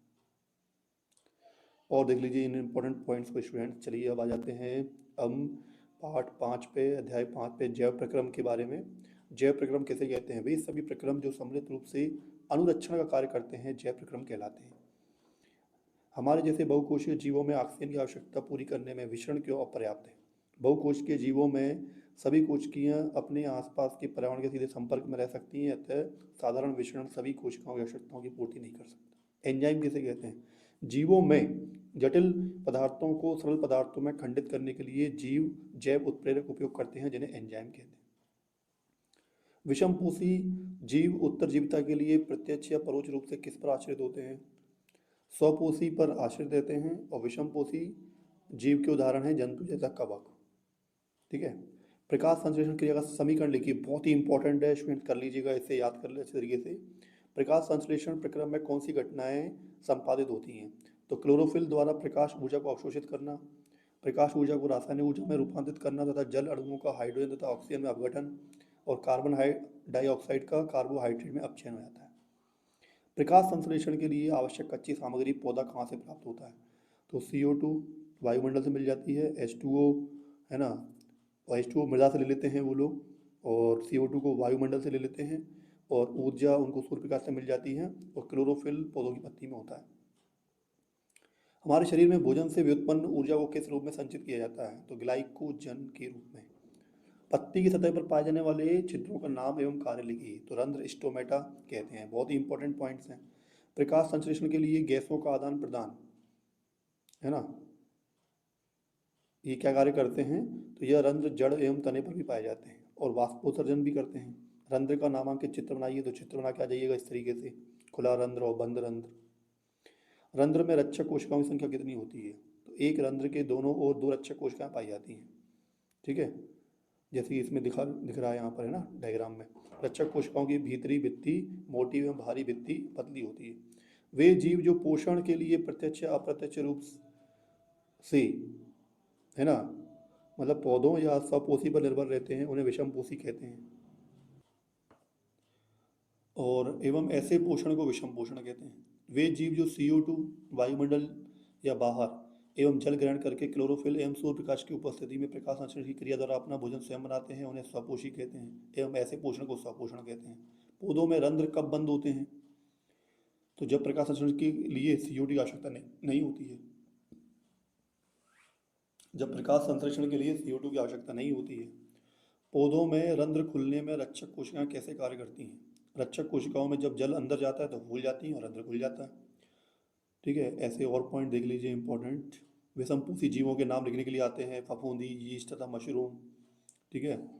और देख लीजिए इन इंपॉर्टेंट पॉइंट्स को स्टूडेंट। चलिए अब आ जाते हैं हम पाठ 5 पे, अध्याय 5 पे, जैव प्रक्रम के बारे में। जैव प्रक्रम कैसे कहते हैं? वे सभी प्रक्रम जो सम्मिलित रूप से अनुरक्षण का कार्य करते हैं जैव प्रक्रम कहलाते हैं। हमारे जैसे बहुकोषीय जीवों में ऑक्सीजन की आवश्यकता पूरी करने में विषरण क्यों अपर्याप्त है? बहुकोशिकीय जीवों में सभी कोशिकाएं अपने आसपास के पर्यावरण के सीधे संपर्क में रह सकती हैं, अतः साधारण विषरण सभी कोशिकाओं की आवश्यकताओं की पूर्ति नहीं कर सकता। एंजाइम किसे कहते हैं? जीवों में जटिल पदार्थों को सरल पदार्थों में खंडित करने के लिए जीव जैव उत्प्रेरक उपयोग करते हैं, जिन्हें एंजाइम कहते हैं। विषमपोषी जीव उत्तरजीविता के लिए प्रत्यक्ष या परोक्ष रूप से किस पर आश्रित होते हैं? स्वपोषी पर आश्रित रहते हैं। और विषमपोषी जीव के उदाहरण हैं जंतु जैसा कवक। ठीक है। प्रकाश संश्लेषण क्रिया का समीकरण लिखिए, बहुत ही इंपॉर्टेंट है स्टूडेंट, कर लीजिएगा, इसे याद कर ले अच्छे तरीके से। प्रकाश संश्लेषण प्रक्रम में कौन सी घटनाएं संपादित होती हैं? तो क्लोरोफिल द्वारा प्रकाश ऊर्जा को अवशोषित करना, प्रकाश ऊर्जा को रासायनिक ऊर्जा में रूपांतरित करना तथा जल अणुओं का हाइड्रोजन तथा ऑक्सीजन में अपघटन और कार्बन डाइऑक्साइड का कार्बोहाइड्रेट में अपचयन हो जाता है। प्रकाश संश्लेषण के लिए आवश्यक कच्ची सामग्री पौधा कहाँ से प्राप्त होता है? तो CO2 वायुमंडल से मिल जाती है, H2O है ना, और H2O मृदा से ले लेते हैं वो लोग, और CO2 को वायुमंडल से ले लेते हैं, और ऊर्जा उनको सूर्य प्रकाश से मिल जाती है, और क्लोरोफिल पौधों की पत्ती में होता है। हमारे शरीर में भोजन से व्युत्पन्न ऊर्जा को किस रूप में संचित किया जाता है? तो ग्लाइकोजन के रूप में। पत्ती की सतह पर पाए जाने वाले छिद्रों का नाम एवं कार्य लिखिए। तो रंध्र स्टोमेटा कहते हैं। बहुत ही इंपॉर्टेंट पॉइंट्स हैं। प्रकाश संश्लेषण के लिए गैसों का आदान प्रदान, है ना, ये क्या कार्य करते हैं? तो यह रंध्र जड़ एवं तने पर भी पाए जाते हैं और वाष्पोत्सर्जन भी करते हैं। रंध्र का नामांकित चित्र बनाइए। तो चित्र बना के आ जाइएगा इस तरीके से, खुला रंध्र और बंद रंध्र। रंध्र में रक्षक कोशिकाओं की संख्या कितनी होती है? तो एक रंध्र के दोनों ओर दो रक्षक कोशिकाएं पाई जाती हैं। ठीक है, जैसे कि इसमें दिख रहा है यहाँ पर, है ना, डायग्राम में। रक्षक कोशिकाओं की भीतरी भित्ति मोटी एवं बाहरी भित्ति पतली होती है। वे जीव जो पोषण के लिए प्रत्यक्ष या अप्रत्यक्ष रूप से, है ना, मतलब पौधों या स्वपोषी पर निर्भर रहते हैं, उन्हें विषमपोषी कहते हैं। और एवं ऐसे पोषण को विषम पोषण कहते हैं। वे जीव जो CO2 वायुमंडल या बाहर एवं जल ग्रहण करके क्लोरोफिल एवं सूर्य प्रकाश की उपस्थिति में प्रकाश संश्लेषण की क्रिया द्वारा अपना भोजन स्वयं बनाते हैं, उन्हें स्वपोषी कहते हैं। एवं ऐसे पोषण को स्वपोषण कहते हैं। पौधों में रंध्र कब बंद होते हैं? तो जब प्रकाश संश्लेषण के लिए CO2 की आवश्यकता नहीं होती है। जब प्रकाश संश्लेषण के लिए CO2 की आवश्यकता नहीं होती है। पौधों में रंध्र खुलने में रक्षक कोशिकाएं कैसे कार्य करती हैं? रक्षक कोशिकाओं में जब जल अंदर जाता है तो फूल जाती हैं और रंध्र खुल जाता है। ठीक है, ऐसे और पॉइंट देख लीजिए इंपॉर्टेंट। विषमपोषी जीवों के नाम लिखने के लिए आते हैं फफूंदी, यीस्ट तथा मशरूम। ठीक है,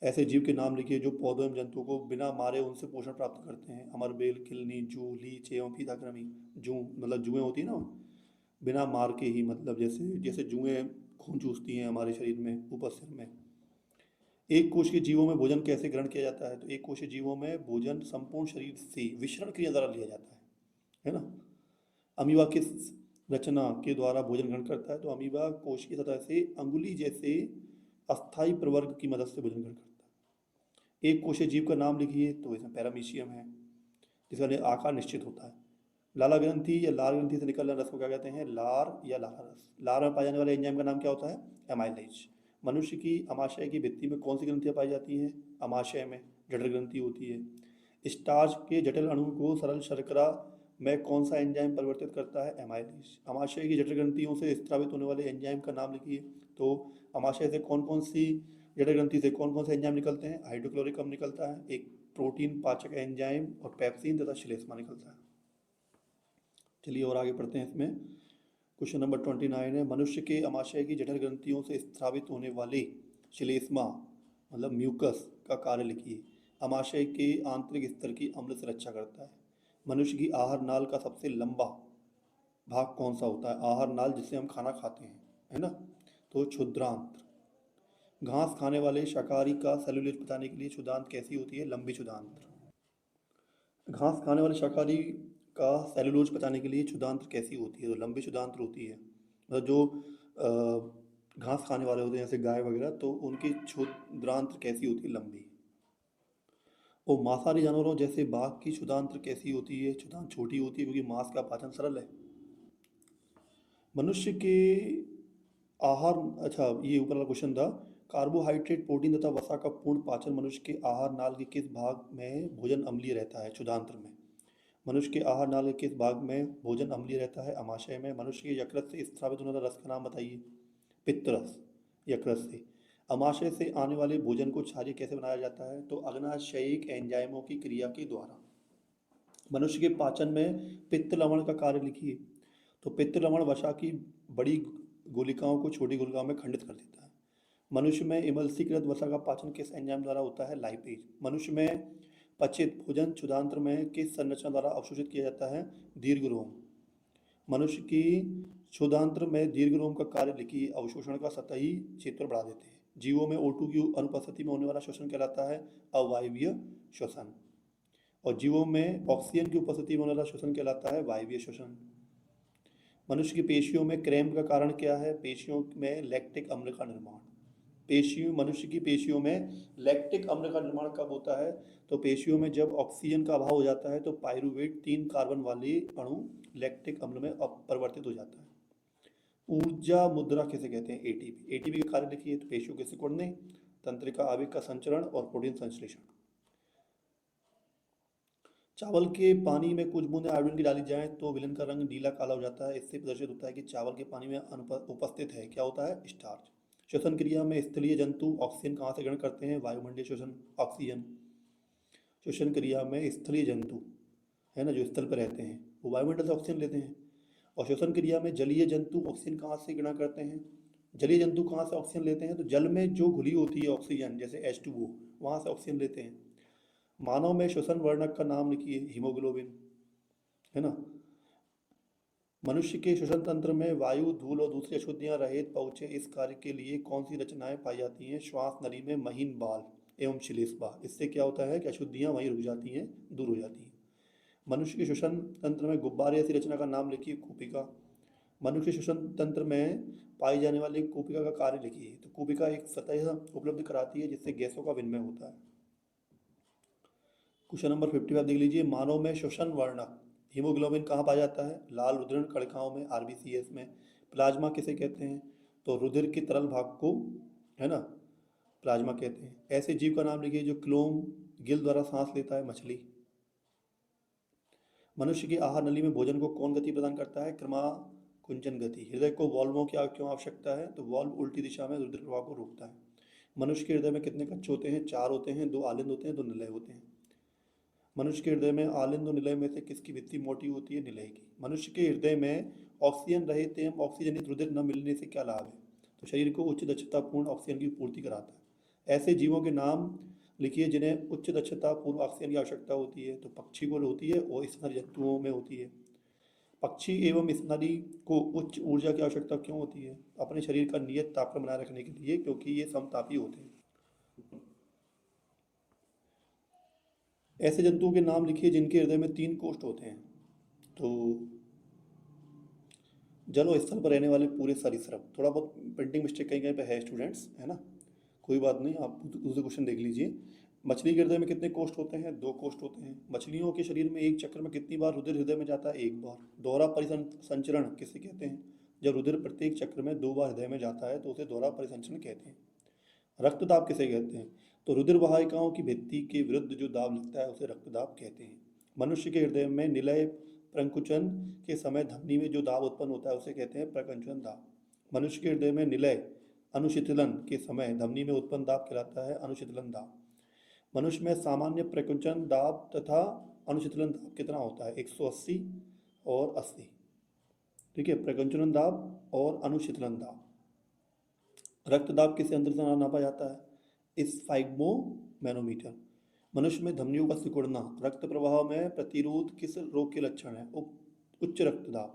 ऐसे जीव के नाम लिखिए जो पौधों एवं जंतुओं को बिना मारे उनसे पोषण प्राप्त करते हैं। अमरबेल, किलनी, जू, लीच एवं फीताकृमि। जू मतलब जुएं होती है ना, बिना मार के ही, मतलब जैसे जैसे जुएं खून चूसती हैं हमारे शरीर में, ऊपर सिर में। एक कोश के जीवों में भोजन कैसे ग्रहण किया जाता है? तो एक कोश के जीवों में भोजन संपूर्ण शरीर से विषरण क्रिया द्वारा लिया जाता है ना। अमीबा किस रचना के द्वारा भोजन ग्रहण करता है? तो अमीबा कोश की सतह से अंगुली जैसे अस्थायी प्रवर्ग की मदद से भोजन ग्रहण करता है। एक कोशीय जीव का नाम लिखिए। तो इसमें पैरामीशियम है, जिसका आकार निश्चित होता है। लाला ग्रंथि या लार ग्रंथि से निकलने रस को क्या कहते हैं? लार या लाला रस। लार में पाए जाने वाले एंजाइम का नाम क्या होता है? एमाइलेज। मनुष्य की अमाशय की भित्ति में कौन सी ग्रंथियां पाई जाती हैं? अमाशय में जठर ग्रंथि होती है। स्टार्च के जटिल अणु को सरल शर्करा में कौन सा एंजाइम परिवर्तित करता है? एमाइलेज। अमाशय की जटिल ग्रंथियों से स्रावित होने वाले एंजाइम का नाम लिखिए। तो अमाशय से कौन कौन सी जटिल ग्रंथि से कौन कौन से एंजाइम निकलते हैं? हाइड्रोक्लोरिक अम्ल निकलता है, एक प्रोटीन पाचक एंजाइम, और पेप्सिन तथा श्लेष्मा निकलता है। चलिए और आगे पढ़ते हैं। इसमें क्वेश्चन नंबर 29 है, मनुष्य के अमाशय की जठर ग्रंथियों से स्रावित होने वाले श्लेष्मा मतलब म्यूकस का कार्य लिखिए। अमाशय के आंतरिक स्तर की अम्ल से रक्षा करता है। मनुष्य की आहार नाल का सबसे लंबा भाग कौन सा होता है? आहार नाल जिससे हम खाना खाते हैं, है ना, तो क्षुद्रांत्र। घास खाने वाले शाकाहारी का सेलुलोज पचाने के लिए क्षुदांत कैसी होती है? लंबी क्षुदांत्र। घास खाने वाले शाकाहारी का सेलुलोज पचाने के लिए क्षुदांत्र कैसी होती है? तो लंबी क्षुदांत्र होती है। मतलब जो घास खाने वाले होते हैं जैसे गाय वगैरह, तो उनकी क्षुद्रांत्र कैसी होती है? लंबी। और मांसाहारी जानवरों जैसे बाघ की क्षुधांत्र कैसी होती है? क्षुधांत्र छोटी होती है क्योंकि मांस का पाचन सरल है। मनुष्य के आहार, अच्छा ये ऊपर वाला क्वेश्चन था, कार्बोहाइड्रेट, प्रोटीन तथा वसा का पूर्ण पाचन मनुष्य के आहार नाल के किस भाग में भोजन अम्लीय रहता है? क्षुधांत्र में। मनुष्य के आहार नाल के किस भाग में भोजन अम्लीय रहता है? आमाशय में। मनुष्य के यकृत से स्रावित होने वाला रस का नाम बताइए। पित्तरस, यकृत से। आमाशय से आने वाले भोजन को क्षारीय कैसे बनाया जाता है? तो अग्नाशयिक एंजाइमों की क्रिया के द्वारा। मनुष्य के पाचन में पित्त लवण का कार्य लिखिए। तो पित्त लवण वसा की बड़ी गुलिकाओं को छोटी गुलिकाओं में खंडित कर देता है। मनुष्य में इमल्सीकृत वसा का पाचन किस एंजाइम द्वारा होता है? लाइपेज। मनुष्य में पचित भोजन क्षुधांत्र में किस संरचना द्वारा अवशोषित किया जाता है? दीर्घरोम। मनुष्य की क्षुधांत्र में दीर्घरोम का कार्य लिखिए। अवशोषण का सतही क्षेत्र बढ़ा देते हैं। जीवों में O2 की अनुपस्थिति में होने वाला श्वसन कहलाता है अवायवीय श्वसन, और जीवों में ऑक्सीजन की उपस्थिति में होने वाला श्वसन कहलाता है वायवीय श्वसन। मनुष्य की पेशियों में क्रैम्प का कारण क्या है? पेशियों में लैक्टिक अम्ल का निर्माण। मनुष्य की पेशियों में लैक्टिक अम्ल का निर्माण कब होता है? तो पेशियों में जब ऑक्सीजन का अभाव हो जाता है तो पायरुवेट 3 कार्बन वाले अणु लैक्टिक अम्ल में परिवर्तित हो जाता है। ऊर्जा मुद्रा किसे कहते हैं? एटीपी। एटीपी का कार्य लिखिए। तो पेशियों के सिकुड़ने, तंत्रिका आवेग का संचरण और प्रोटीन संश्लेषण। चावल के पानी में कुछ बूंदें आयोडीन की डाली जाएं तो विलन का रंग नीला काला हो जाता है। इससे प्रदर्शित होता है कि चावल के पानी में उपस्थित है, क्या होता है? स्टार्च। श्वसन क्रिया में स्थलीय जंतु ऑक्सीजन कहाँ से ग्रहण करते हैं? वायुमंडलीय श्वसन, ऑक्सीजन। श्वसन क्रिया में स्थलीय जंतु है ना, जो स्थल पर रहते हैं, वो वायुमंडल से ऑक्सीजन लेते हैं। और श्वसन क्रिया में जलीय जंतु ऑक्सीजन कहाँ से ग्रहण करते हैं? जलीय जंतु कहाँ से ऑक्सीजन लेते हैं? तो जल में जो घुली होती है ऑक्सीजन, जैसे H2O, वहाँ से ऑक्सीजन लेते हैं। मानव में श्वसन वर्णक का नाम लिखिए। हीमोग्लोबिन, है ना। मनुष्य के श्वसन तंत्र में वायु, धूल और दूसरी अशुद्धियां रहित पहुंचे इस कार्य के लिए कौन सी रचनाएं पाई जाती हैं? श्वास नली में महीन बाल एवं श्लेष्मा। इससे क्या होता है कि अशुद्धियां वहीं रुक जाती हैं, दूर हो जाती हैं। मनुष्य के श्वसन तंत्र में गुब्बारे ऐसी रचना का नाम लिखिए। कूपिका। मनुष्य के श्वसन तंत्र में पाई जाने वाली कूपिका का कार्य लिखिए। तो कूपिका एक सतह उपलब्ध कराती है जिससे गैसों का विनिमय होता है। क्वेश्चन नंबर 55 देख लीजिए। मानव में श्वसन वर्णक हीमोग्लोबिन कहाँ पाया जाता है? लाल रुधिर कणिकाओं में, आरबीसीएस में। प्लाज्मा किसे कहते हैं? तो रुधिर के तरल भाग को, है ना, प्लाज्मा कहते हैं। ऐसे जीव का नाम लिखिए जो क्लोम गिल द्वारा सांस लेता है। मछली। मनुष्य की आहार नली में भोजन को कौन गति प्रदान करता है? क्रमाकुंचन गति। हृदय को वॉल्वों की क्यों आवश्यकता है? तो वॉल्व उल्टी दिशा में रुधिर प्रवाह को रोकता है। मनुष्य के हृदय में कितने कक्ष होते हैं? 4 होते हैं। 2 आलिंद होते हैं, 2 निलय होते हैं। मनुष्य के हृदय में आलिंद और निलय में से किसकी भित्ति मोटी होती है? निलय की। मनुष्य के हृदय में ऑक्सीजन रहित एवं ऑक्सीजनित रुधिर न मिलने से क्या लाभ है? तो शरीर को उच्च दक्षतापूर्ण ऑक्सीजन की पूर्ति कराता है। ऐसे जीवों के नाम लिखिए जिन्हें उच्च दक्षतापूर्ण ऑक्सीजन की आवश्यकता होती है। तो पक्षी को होती है और स्तनधारी जंतुओं में होती है। पक्षी एवं स्तनधारी को उच्च ऊर्जा की आवश्यकता क्यों होती है? अपने शरीर का नियत तापमान बनाए रखने के लिए, क्योंकि ये समतापी होते हैं। ऐसे जंतुओं के नाम लिखिए जिनके हृदय में 3 कोष्ठ होते हैं। तो जल और स्थल पर रहने वाले पूरे सरीसृप। थोड़ा बहुत प्रिंटिंग मिस्टेक कहीं कहीं पे है स्टूडेंट्स, है ना, कोई बात नहीं, आप दूसरे क्वेश्चन देख लीजिए। मछली के हृदय में कितने कोष्ठ होते हैं? 2 कोष्ठ होते हैं। मछलियों के शरीर में एक चक्र में कितनी बार रुधिर हृदय में जाता है? 1 बार। दोहरा परिसंचरण किसे कहते हैं? जब रुधिर प्रत्येक चक्र में 2 बार हृदय में जाता है तो उसे दोहरा परिसंचरण कहते हैं। रक्तदाब किसे कहते हैं? तो रुधिर वाहिकाओं की भित्ति के विरुद्ध जो दाब लगता है उसे रक्तदाब कहते हैं। मनुष्य के हृदय में निलय प्रंकुचन के समय धमनी में जो दाब उत्पन्न होता है उसे कहते हैं प्रकंचन दाब। मनुष्य के हृदय में निलय अनुशीतलन के समय धमनी में उत्पन्न दाब कहलाता है अनुशीतलन दाब। मनुष्य में सामान्य प्रकुंचन दाब तथा अनुशीतलन दाब कितना होता है? 180 और 80। ठीक है, प्रकुंचन दाब और अनुशीतलन दाब। रक्तदाब किस यंत्र से नापा जाता है? स्फाइग्मो मैनोमीटर। मनुष्य में धमनियों का सिकुड़ना रक्त प्रवाह में प्रतिरोध किस रोग के लक्षण है? उच्च रक्तदाब।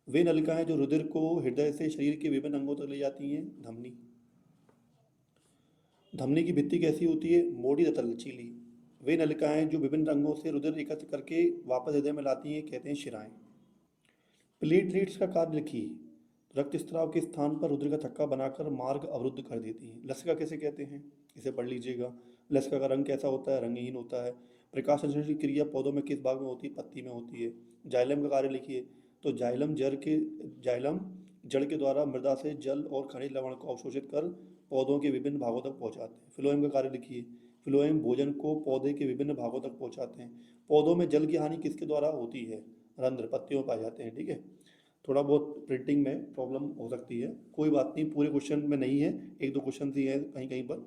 वे नलिकाएं जो रुधिर को हृदय से शरीर के विभिन्न अंगों तक ले जाती हैं, धमनी। धमनी की भित्ति कैसी होती है? मोटी तथा लचीली। वे नलिकाएं जो विभिन्न अंगों से रुधिर एकत्र करके वापस हृदय में लाती हैं कहते हैं शिराएं। प्लेटलेट्स का कार्य लिखिए। रक्तस्राव के स्थान पर रुधिर का थक्का बनाकर मार्ग अवरुद्ध कर देती हैं। लसिका किसे कहते हैं? इसे पढ़ लीजिएगा। लसिका का रंग कैसा होता है? रंगहीन होता है। प्रकाश संश्लेषण की क्रिया पौधों में किस भाग में होती है? पत्ती में होती है। जाइलम का कार्य लिखिए। तो जाइलम जड़ के द्वारा मृदा से जल और खनिज लवण को अवशोषित कर पौधों के विभिन्न भागों तक पहुंचाते हैं। फ्लोएम का कार्य लिखिए। फ्लोएम भोजन को पौधे के विभिन्न भागों तक पहुंचाते हैं। पौधों में जल की हानि किसके द्वारा होती है? रंध्र पत्तियों में पाए जाते हैं। ठीक है, थोड़ा बहुत प्रिंटिंग में प्रॉब्लम हो सकती है, कोई बात नहीं, पूरे क्वेश्चन में नहीं है, एक दो क्वेश्चन ही है कहीं कहीं पर।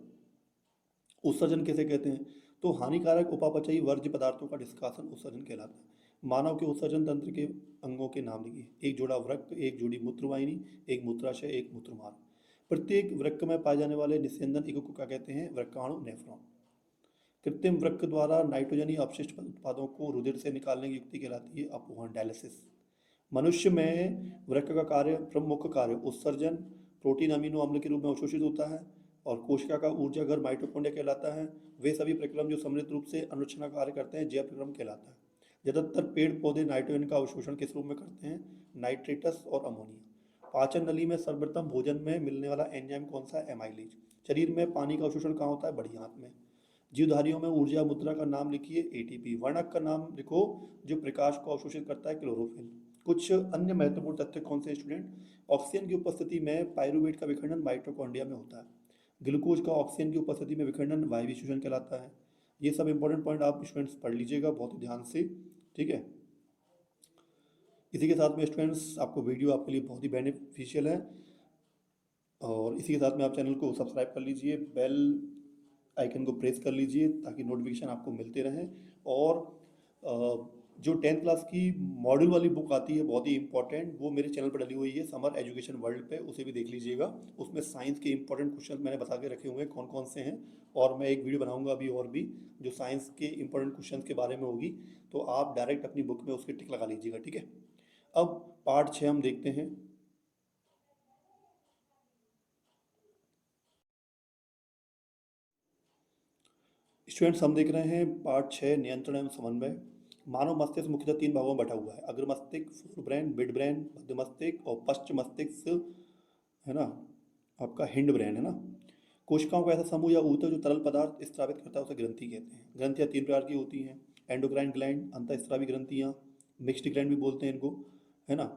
उत्सर्जन किसे कहते हैं? तो हानिकारक उपापचयी वर्ज्य पदार्थों का निष्कासन उत्सर्जन कहलाता है। मानव के उत्सर्जन तंत्र के अंगों के नाम लिखिए। एक जोड़ा वृक्क, एक जोड़ी मूत्रवाहिनी, एक मूत्राशय, एक मूत्रमार्ग। प्रत्येक वृक्क में पाए जाने वाले निस्यंदन इको को क्या कहते हैं? वृक्काणु, नेफ्रॉन। कृत्रिम वृक्क द्वारा नाइट्रोजनी अपशिष्ट उत्पादों को रुधिर से निकालने की युक्ति कहलाती है अपवहन, डायलिसिस। मनुष्य में वृक्क का कार्य, प्रमुख कार्य उत्सर्जन, प्रोटीन अमीनो अम्ल के रूप में अवशोषित होता है, और कोशिका का ऊर्जा घर माइटोकॉन्ड्रिया कहलाता है। वे सभी प्रक्रम जो सम्मिलित रूप से अनुरक्षण का कार्य करते हैं जैव प्रक्रम कहलाता है। ज्यादातर पेड़ पौधे नाइट्रोजन का अवशोषण किस रूप में करते हैं? नाइट्रेटस और अमोनिया। पाचन नली में सर्वप्रथम भोजन में मिलने वाला एंजाइम कौन सा है? एमाइलेज। शरीर में पानी का अवशोषण कहाँ होता है? बड़ी आंत में। जीवधारियों में ऊर्जा मुद्रा का नाम लिखिए। एटीपी। वर्णक का नाम लिखो जो प्रकाश को अवशोषित करता है, क्लोरोफिल। कुछ अन्य महत्वपूर्ण तथ्य कौन से स्टूडेंट? ऑक्सीजन की उपस्थिति में पायरुवेट का विखंडन माइटोकॉन्ड्रिया में होता है। ग्लूकोज का ऑक्सीजन की उपस्थिति में विखंडन वायवीय श्वसन कहलाता है। ये सब इंपॉर्टेंट पॉइंट आप स्टूडेंट्स पढ़ लीजिएगा बहुत ही ध्यान से। ठीक है, इसी के साथ में स्टूडेंट्स आपको वीडियो आपके लिए बहुत ही बेनिफिशियल है, और इसी के साथ में आप चैनल को सब्सक्राइब कर लीजिए, बेल आइकन को प्रेस कर लीजिए ताकि नोटिफिकेशन आपको मिलते रहें। और जो 10th क्लास की मॉड्यूल वाली बुक आती है बहुत ही इंपॉर्टेंट, वो मेरे चैनल पर डली हुई है समर एजुकेशन वर्ल्ड पे, उसे भी देख लीजिएगा। उसमें साइंस के इंपॉर्टेंट क्वेश्चन मैंने बता के रखे हुए हैं कौन कौन से हैं, और मैं एक वीडियो बनाऊंगा अभी और भी जो साइंस के इंपॉर्टेंट क्वेश्चन के बारे में होगी, तो आप डायरेक्ट अपनी बुक में उसकी टिक लगा लीजिएगा। ठीक है, अब पार्ट 6 हम देखते हैं। स्टूडेंट्स हम देख रहे हैं पार्ट 6 नियंत्रण एवं समन्वय। मानव मस्तिष्क मुख्यतः 3 भागों में बटा हुआ है, अग्र मस्तिष्क, फोर ब्रेन, मिड ब्रेन, मध्य मस्तिष्क, और पश्च मस्तिष्क, है ना, आपका हिंड ब्रेन, है ना। कोशिकाओं का ऐसा समूह या ऊतक जो तरल पदार्थ स्त्रावित करता है उसे ग्रंथि कहते हैं। ग्रंथियां 3 प्रकार की होती हैं, एंडोक्राइन ग्लैंड, अंतःस्रावी ग्रंथियां, मिक्स्ड ग्लैंड भी बोलते हैं इनको, है ना,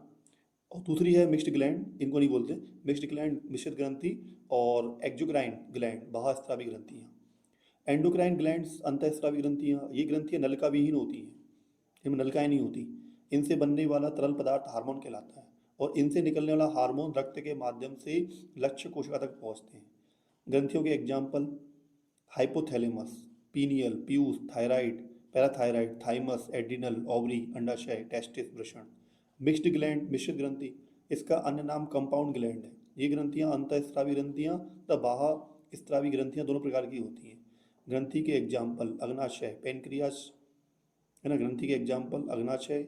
और दूसरी है मिक्स्ड ग्लैंड, इनको नहीं बोलते, मिक्स्ड ग्लैंड मिश्रित ग्रंथि, और एक्जोक्राइन ग्लैंड बाह्यस्रावी ग्रंथियां। एंडोक्राइन ग्लैंड्स अंतःस्रावी ग्रंथियां, ये ग्रंथियां नलिका विहीन होती हैं, इनमें नलिकाएं नहीं होती। इनसे बनने वाला तरल पदार्थ हार्मोन कहलाता है, और इनसे निकलने वाला हार्मोन रक्त के माध्यम से लक्ष्य कोशिका तक पहुंचते हैं। ग्रंथियों के example hypothalamus, pineal, Piyush, thyroid, parathyroid, thymus, adrenal, ovary, अंडाशय, टेस्टिस, वृषण। मिक्स्ड ग्लैंड मिश्रित ग्रंथि, इसका अन्य नाम कंपाउंड ग्लैंड है। ये ग्रंथियां अंतःस्रावी ग्रंथियां तथा बाह्य स्रावी ग्रंथियां दोनों प्रकार की होती हैं। ग्रंथि के एग्जाम्पल अग्नाशय, पेनक्रियास, है ना, ग्रंथि के एग्जाम्पल अग्नाशय,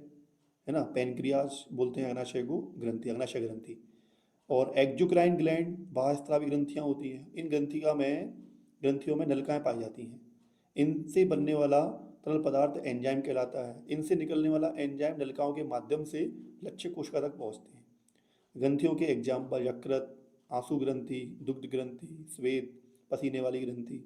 है ना, पेनक्रियास बोलते हैं अग्नाशय को, ग्रंथि अग्नाशय ग्रंथि। और एक्जोक्राइन ग्लैंड बाह्यस्रावी ग्रंथियां होती हैं। इन ग्रंथियों में नलिकाएं पाई जाती हैं। इनसे बनने वाला तरल पदार्थ एंजाइम कहलाता है। इनसे निकलने वाला एंजाइम नलिकाओं के माध्यम से लक्ष्य कोशिका तक पहुंचते हैं। ग्रंथियों के एग्जाम्पल यकृत, आंसू ग्रंथि, दुग्ध ग्रंथि, श्वेत, पसीने वाली ग्रंथि।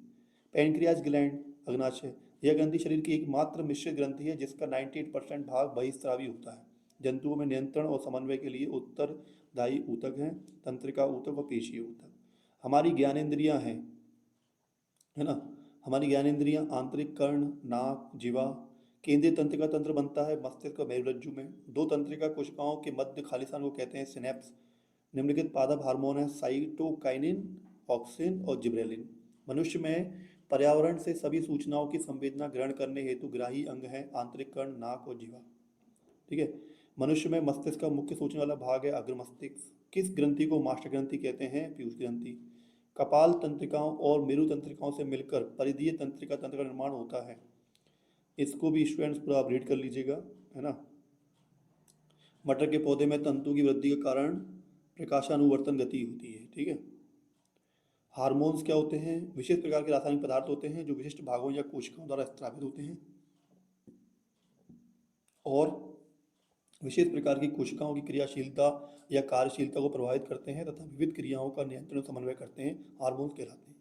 पैनक्रियाज ग्लैंड, अग्नाशय, यह ग्रंथि शरीर की एकमात्र मिश्रित ग्रंथि है जिसका 98% भाग बहिस्रावी होता है। जंतुओं में नियंत्रण और समन्वय के लिए उत्तरदायी ऊतक हैं, तंत्रिका ऊतक और पेशीय ऊतक। हमारी ज्ञानेंद्रियां हैं, है ना, हमारी ज्ञानेंद्रियां आंतरिक कर्ण, नाक, जिह्वा। केंद्रीय तंत्रिका तंत्र बनता है मस्तिष्क और मेरुरज्जु में। दो तंत्रिका कोशिकाओं के मध्य खाली स्थान को कहते हैं सिनेप्स। निम्नलिखित पादप हार्मोन है साइटोकाइनिन, ऑक्सिन और जिब्रेलिन। मनुष्य में पर्यावरण से सभी सूचनाओं की संवेदना ग्रहण करने हेतु ग्राही अंग है आंतरिक कर्ण, नाक और जिह्वा। ठीक है, मनुष्य में मस्तिष्क का मुख्य सोचने वाला भाग है अग्र मस्तिष्क। किस ग्रंथि को मास्टर ग्रंथि कहते हैं? पीयूष ग्रंथि। कपाल तंत्रिकाओं और मेरु तंत्रिकाओं से मिलकर परिधीय तंत्रिका तंत्र का निर्माण होता है। इसको भी स्टूडेंट्स पूरा आप रीड कर लीजिएगा, है ना। मटर के पौधे में तंतु की वृद्धि के कारण प्रकाशानुवर्तन गति होती है। ठीक है, हार्मोन्स क्या होते हैं? विशेष प्रकार के रासायनिक पदार्थ होते हैं जो विशिष्ट भागों या कोशिकाओं द्वारा स्त्रावित होते हैं, और विशेष प्रकार की कोशिकाओं की क्रियाशीलता या कार्यशीलता को प्रभावित करते हैं तथा विविध क्रियाओं का नियंत्रण समन्वय करते हैं, हार्मोन्स कहलाते हैं।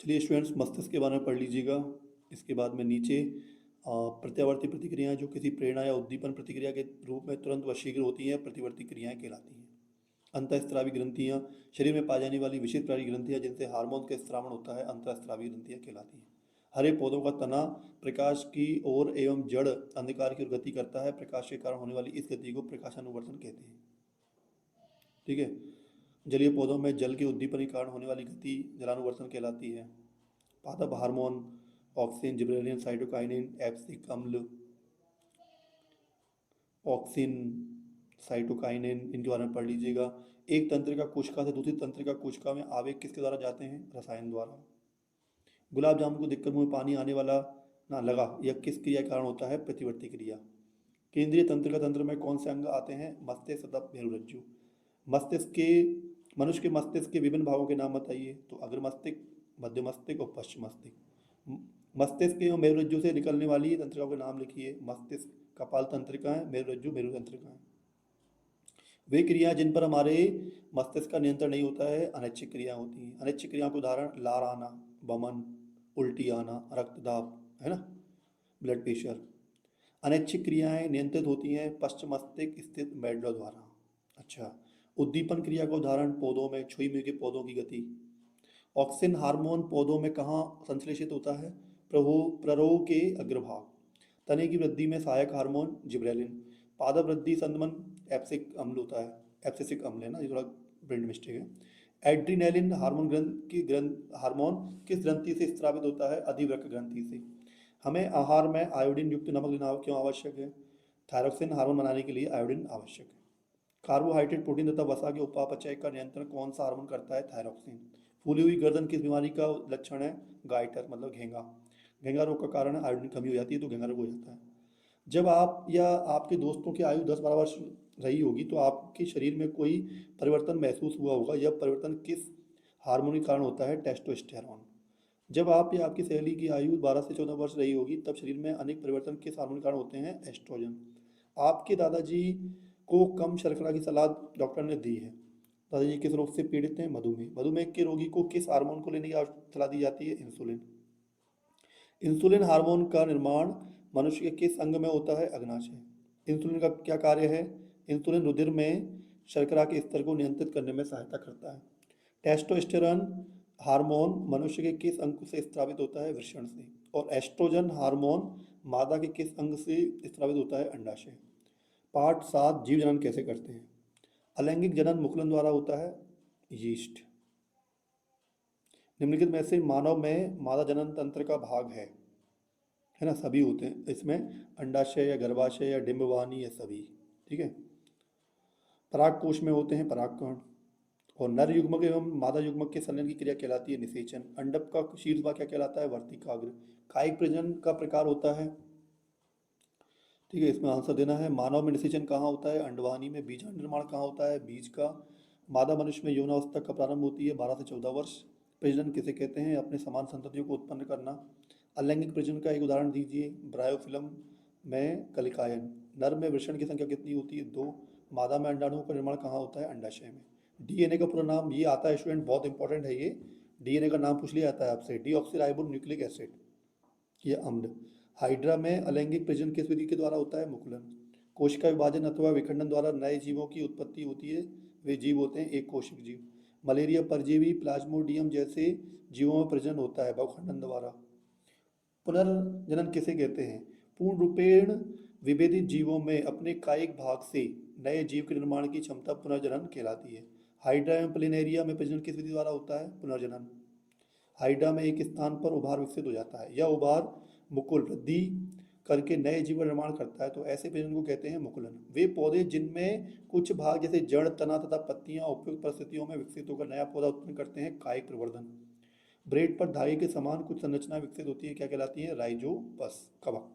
चलिए स्टूडेंट्स, मस्तिष्क के बारे में पढ़ लीजिएगा। इसके बाद में नीचे प्रत्यावर्ती प्रतिक्रियाएं जो किसी प्रेरणा या उद्दीपन प्रतिक्रिया के रूप में तुरंत व शीघ्र होती हैं, प्रतिवर्ती क्रियाएं कहलाती हैं। अंतःस्रावी ग्रंथियां शरीर में पाई जाने वाली विशिष्ट प्रकार की ग्रंथियां जिनसे हार्मोन का स्रावण होता है, अंतःस्रावी ग्रंथियां कहलाती हैं। हरे पौधों का तना प्रकाश की ओर एवं जड़ अंधकार की ओर गति करता है। प्रकाश के कारण होने वाली इस गति को प्रकाशानुवर्तन कहते हैं। ठीक है। जलीय पौधों में जल के उद्दीपन के कारण होने वाली गति जलानुवर्तन कहलाती है। पादप hormone auxin, gibberellin, cytokinin, abscisic अम्ल, ऑक्सिन, साइटोकाइनिन, इनके बारे में पढ़ लीजिएगा। एक तंत्रिका कोशिका से दूसरी तंत्रिका कोशिका में आवेग किसके द्वारा जाते हैं? रसायन द्वारा। गुलाब जामुन को देखकर मुंह में पानी आने वाला ना लगा, यह किस क्रिया के कारण होता है? प्रतिवर्ती क्रिया। केंद्रीय तंत्रिका तंत्र में कौन से अंग आते हैं? मस्तिष्क तथा मेरुरज्जु। मस्तिष्क के मनुष्य के मस्तिष्क के विभिन्न भागों के नाम बताइए। तो अग्र मस्तिष्क, मध्य मस्तिष्क और पश्चिम मस्तिष्क। मस्तिष्क एवं मेरुरज्जु से निकलने वाली तंत्रिकाओं के नाम लिखिए। मस्तिष्क कपाल तंत्रिकाएं, मेरुरज्जु मेरु तंत्रिकाएं। वे क्रियाएं जिन पर हमारे मस्तिष्क का नियंत्रण नहीं होता है, अनैच्छिक क्रिया होती हैं। अनैच्छिक क्रियाओं के उदाहरण लार आना, वमन, उल्टी आना, रक्तदाब, है ना, ब्लड प्रेशर। अनैच्छिक क्रियाएं नियंत्रित होती हैं पश्चिम मस्तिष्क स्थित मेडुला द्वारा। अच्छा, उद्दीपन क्रिया का उदाहरण पौधों में छुई हुई के पौधों की गति। ऑक्सिन हार्मोन पौधों में कहाँ संश्लेषित होता है? प्ररोह के अग्रभाग। तने की वृद्धि में सहायक हार्मोन जिब्रेलिन। पादप वृद्धि संदमन एप्सिक अम्ल होता है। एप्सिसिक अम्ल है ना, ये थोड़ा प्रिंट मिस्टेक है। एड्रीनेलिन हार्मोन हार्मोन किस ग्रंथि से स्रावित होता है? अधिवृक्क ग्रंथि से। हमें आहार में आयोडीन युक्त नमक लेना क्यों आवश्यक है? थायरोक्सिन हार्मोन बनाने के लिए आयोडीन आवश्यक है। कार्बोहाइड्रेट, प्रोटीन तथा वसा के उपापचय का नियंत्रण कौन सा हार्मोन करता है? थायरोक्सिन। फूली हुई गर्दन किस बीमारी का लक्षण है? गाइटर मतलब घेंगा। घेंगा रोग का कारण आयोडीन कमी हो जाती है तो घेंगा रोग हो जाता है। जब आप या आपके दोस्तों की आयु 10-12 वर्ष रही होगी तो आपके शरीर में कोई परिवर्तन महसूस हुआ होगा। यह परिवर्तन किस हार्मोन के कारण होता है? टेस्टोस्टेरोन। जब आप या आपकी सहेली की आयु 12 से 14 वर्ष रही होगी तब शरीर में अनेक परिवर्तन किस हार्मोन के कारण होते हैं? एस्ट्रोजन। आपके दादाजी को कम शर्करा की सलाह डॉक्टर ने दी है। दादाजी किस रोग से पीड़ित हैं? मधुमेह। मधुमेह के रोगी को किस हार्मोन को लेने की सलाह दी जाती है? इंसुलिन। इंसुलिन हार्मोन का निर्माण मनुष्य के किस अंग में होता है? अग्नाशय। इंसुलिन का क्या कार्य है? इंसुलिन रुधिर में शर्करा के स्तर को नियंत्रित करने में सहायता करता है। टेस्टोस्टेरोन हार्मोन मनुष्य के किस अंग से स्रावित होता है? वृषण से। और एस्ट्रोजन हार्मोन मादा के किस अंग से स्रावित होता है? अंडाशय। पार्ट 7, जीव जनन कैसे करते हैं? अलैंगिक जनन मुकुलन द्वारा होता है, यीस्ट। निम्नलिखित में से मानव में मादा जनन तंत्र का भाग है ना? सभी होते हैं इसमें, अंडाशय या गर्भाशय या डिंबवानी या सभी। ठीक है। पराग कोश में होते हैं परागकण। और नर युग्मक एवं मादा युग्मक के संलयन की क्रिया कहलाती है निषेचन। अंडक का शीर्ष भाग क्या कहलाता है? वर्तिकाग्र। कायिक प्रजनन का प्रकार होता है। ठीक है, इसमें आंसर देना है। मानव में निषेचन कहाँ होता है? अंडवानी में। बीजांड निर्माण कहाँ होता है? बीज का। मादा मनुष्य में यौनावस्था कब प्रारंभ होती है? 12 से 14 वर्ष। प्रजनन किसे कहते हैं? अपने समान संततियों को उत्पन्न करना। अलैंगिक प्रजनन का एक उदाहरण दीजिए। ब्रायोफिलम में कलिकायन। नर में वृषण की संख्या कितनी होती है? 2। मादा में अंडाणुओं का निर्माण कहाँ होता है? अंडाशय में। डीएनए का पूरा नाम ये आता है स्टूडेंट, बहुत इंपॉर्टेंट है ये। डीएनए का नाम पूछ लिया जाता है आपसे। डीऑक्सीराइबो न्यूक्लिक एसिड, ये अम्ल। हाइड्रा में अलैंगिक प्रजनन किस विधि के द्वारा होता है? मुकुलन। कोशिका विभाजन अथवा विखंडन द्वारा नए जीवों की उत्पत्ति होती है। वे जीव होते हैं एक कोशिक जीव। मलेरिया परजीवी प्लाज्मोडियम जैसे जीवों में प्रजनन होता है बहुखंडन द्वारा। पुनर्जनन किसे कहते हैं? पूर्ण रूपेण विभेदित जीवों में अपने कायिक भाग से नए जीव के निर्माण की क्षमता पुनर्जनन कहलाती है। हाइड्रा एवं प्लेनेरिया में प्रजनन किस विधि द्वारा होता है? पुनर्जनन। हाइड्रा में एक स्थान पर उभार विकसित हो जाता है। यह उभार मुकुल वृद्धि करके नए जीव का निर्माण करता है, तो ऐसे प्रजनन को कहते हैं मुकुलन। वे पौधे जिनमें कुछ भाग जैसे जड़, तना तथा पत्तियां उपयुक्त परिस्थितियों में विकसित होकर नया पौधा उत्पन्न करते हैं, कायिक प्रवर्धन। ब्रेड पर धागे के समान कुछ संरचना विकसित होती है, क्या कहलाती है? राइजोपस, कवक।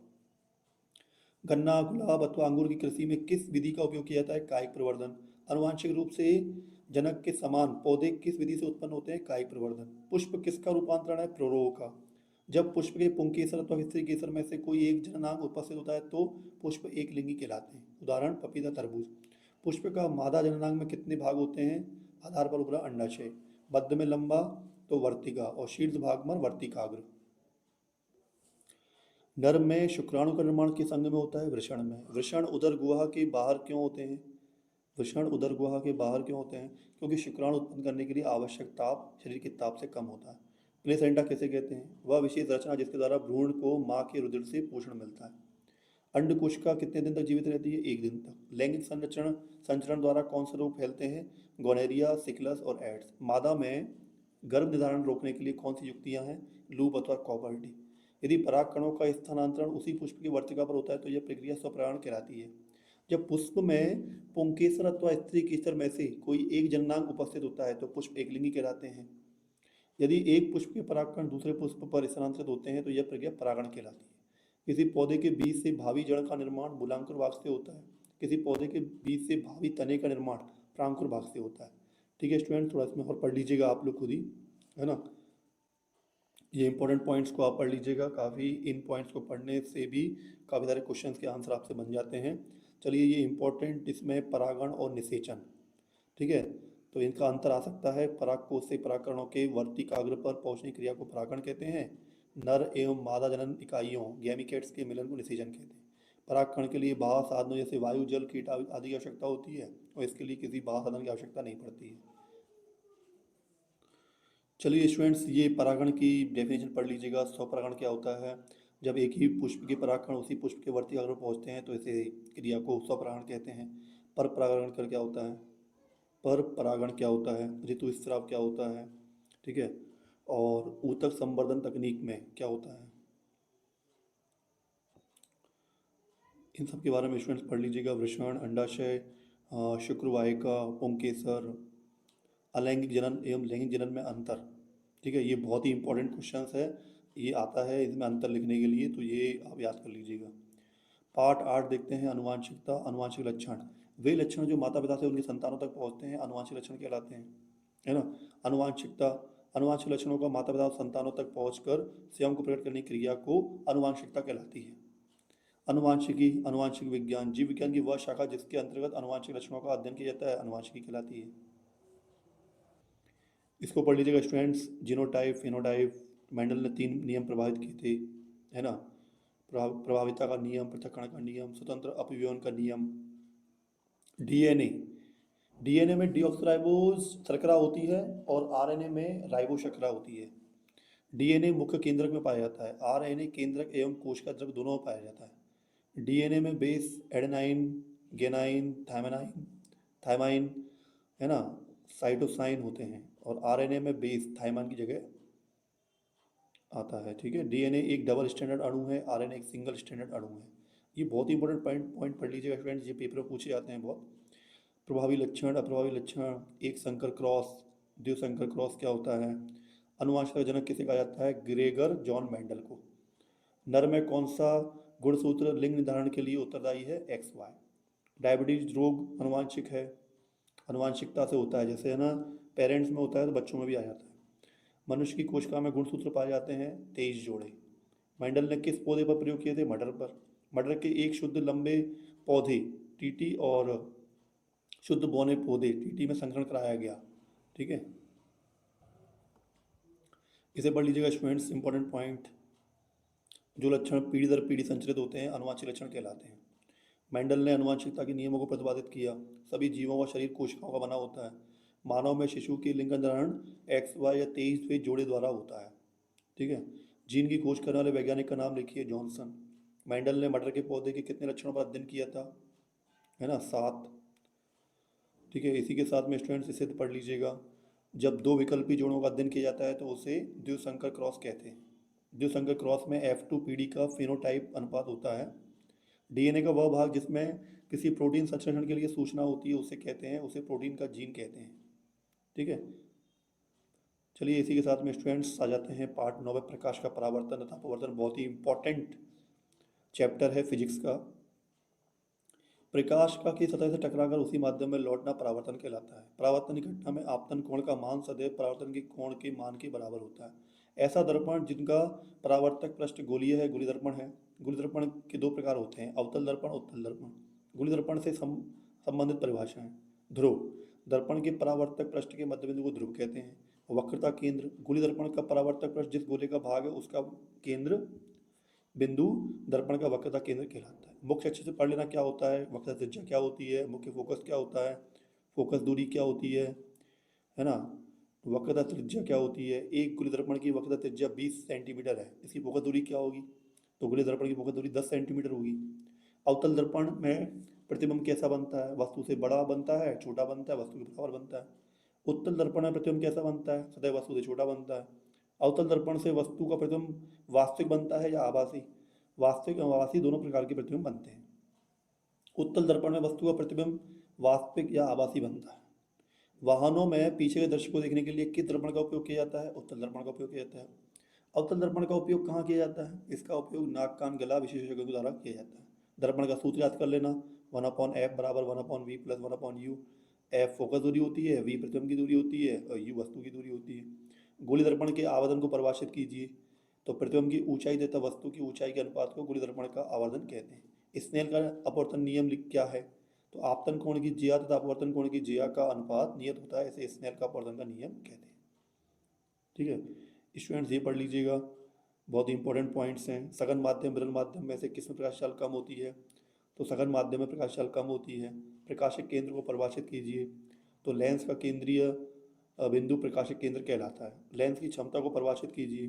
गन्ना, गुलाब अथवा अंगूर की कृषि में किस विधि का उपयोग किया जाता है? कायिक प्रवर्धन। अनुवांशिक रूप से जनक के समान पौधे किस विधि से उत्पन्न होते हैं? कायिक प्रवर्धन। पुष्प किसका रूपांतरण है? प्रोरोह का। जब पुष्प के पुंकेसर अथवा स्त्री केसर में से कोई एक जननांग उपस्थित होता है तो पुष्प एक लिंगी कहलाते हैं। उदाहरण पपीता, तरबूज। पुष्प का मादा जननांग में कितने भाग होते हैं? आधार पर उभरा अंडाशय। मध्य में लंबा तो वर्तिका, और शीर्ष भाग में वर्तिकाग्र। नर में शुक्राणु का निर्माण किस अंग में होता है? वृषण में। वृषण उदर गुहा के बाहर क्यों होते हैं? वृषण उदर गुहा के बाहर क्यों होते हैं? क्योंकि शुक्राणु उत्पन्न करने के लिए आवश्यक ताप शरीर के ताप से कम होता है। प्लेसेंटा किसे कहते हैं? वह विशेष रचना जिसके द्वारा भ्रूण को माँ के रुधिर से पोषण मिलता है। अंडकोशिका कितने दिन तक जीवित रहती है? 1 दिन तक। लैंगिक संरक्षण संचरण द्वारा कौन से रोग फैलते हैं? गोनेरिया, सिकलस और एड्स। मादा में गर्भ निर्धारण रोकने के लिए कौन सी युक्तियां हैं? लूप अथवा कॉपर्टी। यदि पराग कणों का स्थानांतरण उसी पुष्प की वर्तिका पर होता है तो यह प्रक्रिया स्वपरागण कहलाती है। जब पुष्प में पुंकेसर अथवा स्त्री केसर में से कोई एक जननांग उपस्थित होता है तो पुष्प एकलिंगी कहलाते हैं। यदि एक पुष्प के परागकण दूसरे पुष्प पर स्थानांतरित होते हैं तो यह प्रक्रिया परागण कहलाती है। किसी पौधे के बीज से भावी जड़ का निर्माण मूलांकुर भाग से होता है। किसी पौधे के बीज से भावी तने का निर्माण प्रांकुर भाग से होता है। ठीक है स्टूडेंट, थोड़ा इसमें और पढ़ लीजिएगा आप लोग खुद ही, है ना। ये इंपॉर्टेंट पॉइंट्स को आप पढ़ लीजिएगा, काफ़ी इन पॉइंट्स को पढ़ने से भी काफ़ी सारे क्वेश्चंस के आंसर आपसे बन जाते हैं। चलिए, ये इंपॉर्टेंट इसमें परागण और निषेचन, ठीक है, तो इनका अंतर आ सकता है। परागकोश से परागकणों के वर्तिकाग्र पर पहुंचने की क्रिया को परागण कहते हैं। नर एवं मादा जनन इकाइयों गैमीकेट्स के मिलन को निषेचन कहते हैं। परागकण के लिए बाह्य साधनों जैसे वायु, जल, कीट आदि की आवश्यकता होती है और इसके लिए किसी बाह्य साधन की आवश्यकता नहीं पड़ती है। चलिए स्टूडेंट्स, ये परागण की डेफिनेशन पढ़ लीजिएगा। स्वपरागण क्या होता है? जब एक ही पुष्प के परागकण उसी पुष्प के वर्तिकाग्र पर पहुंचते हैं तो इसे क्रिया को स्वपरागण कहते हैं। पर परागण कर क्या होता है? पर परागण क्या होता है? ऋतुस्राव क्या होता है? ठीक है, और ऊतक संवर्धन तकनीक में क्या होता है? इन सब के बारे में स्टूडेंट्स पढ़ लीजिएगा। वृषण, अंडाशय, शुक्रवाहिका, पुंकेसर, अलैंगिक जनन एवं लैंगिक जनन में अंतर। ठीक है, ये बहुत ही इंपॉर्टेंट क्वेश्चंस है, ये आता है इसमें अंतर लिखने के लिए, तो ये आप याद कर लीजिएगा। पार्ट 8 देखते हैं, अनुवांशिकता, अनुवांशिक लक्षण। वे लक्षण जो माता पिता से उनके संतानों तक पहुंचते हैं अनुवांशिक लक्षण कहलाते हैं, है ना। अनुवांशिकता, अनुवांशिक लक्षणों का माता पिता और संतानों तक पहुंचकर स्वयं को प्रकट करने की क्रिया को अनुवांशिकता कहलाती है। अनुवांशिकी, अनुवांशिक विज्ञान, जीव विज्ञान की वह शाखा जिसके अंतर्गत अनुवांशिक लक्षणों का अध्ययन किया जाता है अनुवांशिकी कहलाती है। इसको पढ़ लीजिएगा स्टूडेंट्स। जीनोटाइप, फिनोटाइप, मेंडल ने 3 नियम प्रभावित किए थे, है ना। प्रभाविता का नियम, पृथक्करण का नियम, स्वतंत्र अपव्यवन का नियम। डीएनए, डीएनए में डीऑक्सराइबोज शर्करा होती है और आरएनए में राइबो शर्करा होती है। डीएनए मुख्य केंद्रक में पाया जाता है, आरएनए केंद्रक एवं कोशिका द्रव्य दोनों में पाया जाता है। डीएनए में बेस एडेनाइन, गेनाइन, थायमाइन, थायमाइन, है ना, साइटोसाइन होते हैं, और आरएनए में बेस थायमाइन की जगह आता है। ठीक है, डीएनए एक डबल स्टैंडर्ड अणु है, आरएनए एक सिंगल स्टैंडर्ड अणु है। ये बहुत ही इंपॉर्टेंट पॉइंट पढ़ लीजिएगा फ्रेंड्स, ये पेपर में पूछे जाते हैं बहुत। प्रभावी लक्षण, अप्रभावी लक्षण, एक संकर क्रॉस, द्विसंकर क्रॉस क्या होता है? अनुवांशिक का जनक किसे कहा जाता है? ग्रेगर जॉन मेंडल को। नर में कौन सा गुणसूत्र लिंग निर्धारण के लिए उत्तरदायी है? X Y. डायबिटीज रोग अनुवांशिक है, अनुवांशिकता से होता है, जैसे है ना पेरेंट्स में होता है तो बच्चों में भी आ जाता है। मनुष्य की कोशिका में गुणसूत्र पाए जाते हैं 23 जोड़े। मेंडल ने किस पौधे पर प्रयोग किए थे? मटर पर। मटर के एक शुद्ध लंबे पौधे टीटी और शुद्ध बौने पौधे टीटी में संकरण कराया गया। ठीक है, इसे पढ़ लीजिएगा स्टूडेंट्स, इंपॉर्टेंट पॉइंट। जो लक्षण पीढ़ी दर पीढ़ी संचरित होते हैं अनुवांशिक लक्षण कहलाते हैं। मेंडल ने अनुवांशिकता के नियमों को प्रतिपादित किया। सभी जीवों का शरीर कोशिकाओं का बना होता है। मानव में शिशु के लिंग का निर्धारण एक्स वाई या 23वें जोड़े द्वारा होता है। ठीक है, जीन की खोज करने वाले वैज्ञानिक का नाम लिखिए, जॉनसन। मेंडल ने मटर के पौधे के कितने लक्षणों पर अध्ययन किया था? है ना, 7। ठीक है, इसी के साथ में स्टूडेंट्स इसे तो पढ़ लीजिएगा। जब 2 विकल्पी जोड़ों का अध्ययन किया जाता है तो उसे द्विसंकर क्रॉस कहते हैं। द्विसंकर क्रॉस में F2 पीढ़ी का फिनोटाइप अनुपात होता है। डीएनए का वह भाग जिसमें किसी प्रोटीन संश्लेषण के लिए सूचना होती है उसे कहते हैं, उसे प्रोटीन का जीन कहते हैं। ठीक है, चलिए इसी के साथ में स्टूडेंट्स आ जाते हैं पार्ट 9 में, प्रकाश का परावर्तन तथा अपवर्तन। बहुत ही इंपॉर्टेंट चैप्टर है फिजिक्स का। प्रकाश का की सतह से टकराकर उसी माध्यम में लौटना परावर्तन कहलाता है। परावर्तन की घटना में आपतन कोण का मान सदैव परावर्तन के कोण के मान के बराबर होता है। ऐसा दर्पण जिनका परावर्तक पृष्ठ गोलीय है गोली दर्पण है। गोली दर्पण के 2 प्रकार होते हैं, अवतल दर्पण, उत्तल दर्पण। गोली दर्पण से संबंधित परिभाषाएं। ध्रुव, दर्पण के परावर्तक पृष्ठ के मध्य बिंदु को ध्रुव कहते हैं। वक्रता केंद्र, गोली दर्पण का परावर्तक पृष्ठ जिस गोले का भाग है उसका केंद्र बिंदु दर्पण का वक्रता केंद्र कहलाता है। मुख्य अच्छे से पढ़ लेना क्या होता है, वक्रता त्रिज्या क्या होती है, मुख्य फोकस क्या होता है, फोकस दूरी क्या होती है ना, वक्रता त्रिज्या क्या होती है। एक गोली दर्पण की वक्रता त्रिज्या 20 सेंटीमीटर है, इसकी फोकस दूरी क्या होगी, तो गोली दर्पण की फोकस दूरी 10 सेंटीमीटर होगी। अवतल दर्पण में प्रतिबिंब कैसा बनता है, वस्तु से बड़ा बनता है, छोटा बनता है, वस्तु के बराबर बनता है। उत्तल दर्पण में प्रतिबिंब कैसा बनता है, सदैव वस्तु से छोटा बनता है। अवतल दर्पण से वस्तु का प्रतिबिंब वास्तविक बनता है या आभासी, वास्तविक एवं आभासी दोनों प्रकार के प्रतिबिंब बनते हैं। उत्तल दर्पण में वस्तु का प्रतिबिंब वास्तविक या आभासी बनता है। वाहनों में पीछे के दृश्य को देखने के लिए किस दर्पण का उपयोग किया जाता है, उत्तल दर्पण का उपयोग किया जाता है। अवतल दर्पण का उपयोग कहाँ किया जाता है, इसका उपयोग नाक कान गला विशेषज्ञों के द्वारा किया जाता है। दर्पण का सूत्र याद कर लेना, 1/f बराबर 1/v plus 1/u। F focus दूरी होती है, वी प्रतिबिंब की दूरी होती है और यू वस्तु की दूरी होती है। गोली दर्पण के आवर्धन को परिभाषित कीजिए, तो प्रतिबिंब की ऊंचाई तथा वस्तु की ऊंचाई के अनुपात को गोली दर्पण का आवर्धन कहते हैं। स्नेल का अपवर्तन नियम क्या है, तो आपतन कोण की ज्या तथा अपवर्तन कोण की ज्या का अनुपात नियत होता है, इसे स्नेल का अपवर्तन का नियम कहते हैं। ठीक है स्टूडेंट्स, ये पढ़ लीजिएगा, बहुत ही इंपॉर्टेंट पॉइंट्स हैं। सघन माध्यम विरल माध्यम में से किसमें प्रकाश चाल कम होती है, तो सघन माध्यम में प्रकाश चाल कम होती है। प्रकाशिक केंद्र को परिभाषित कीजिए, तो लेंस का केंद्रीय बिंदु प्रकाशिक केंद्र कहलाता है। लेंस की क्षमता को परिभाषित कीजिए,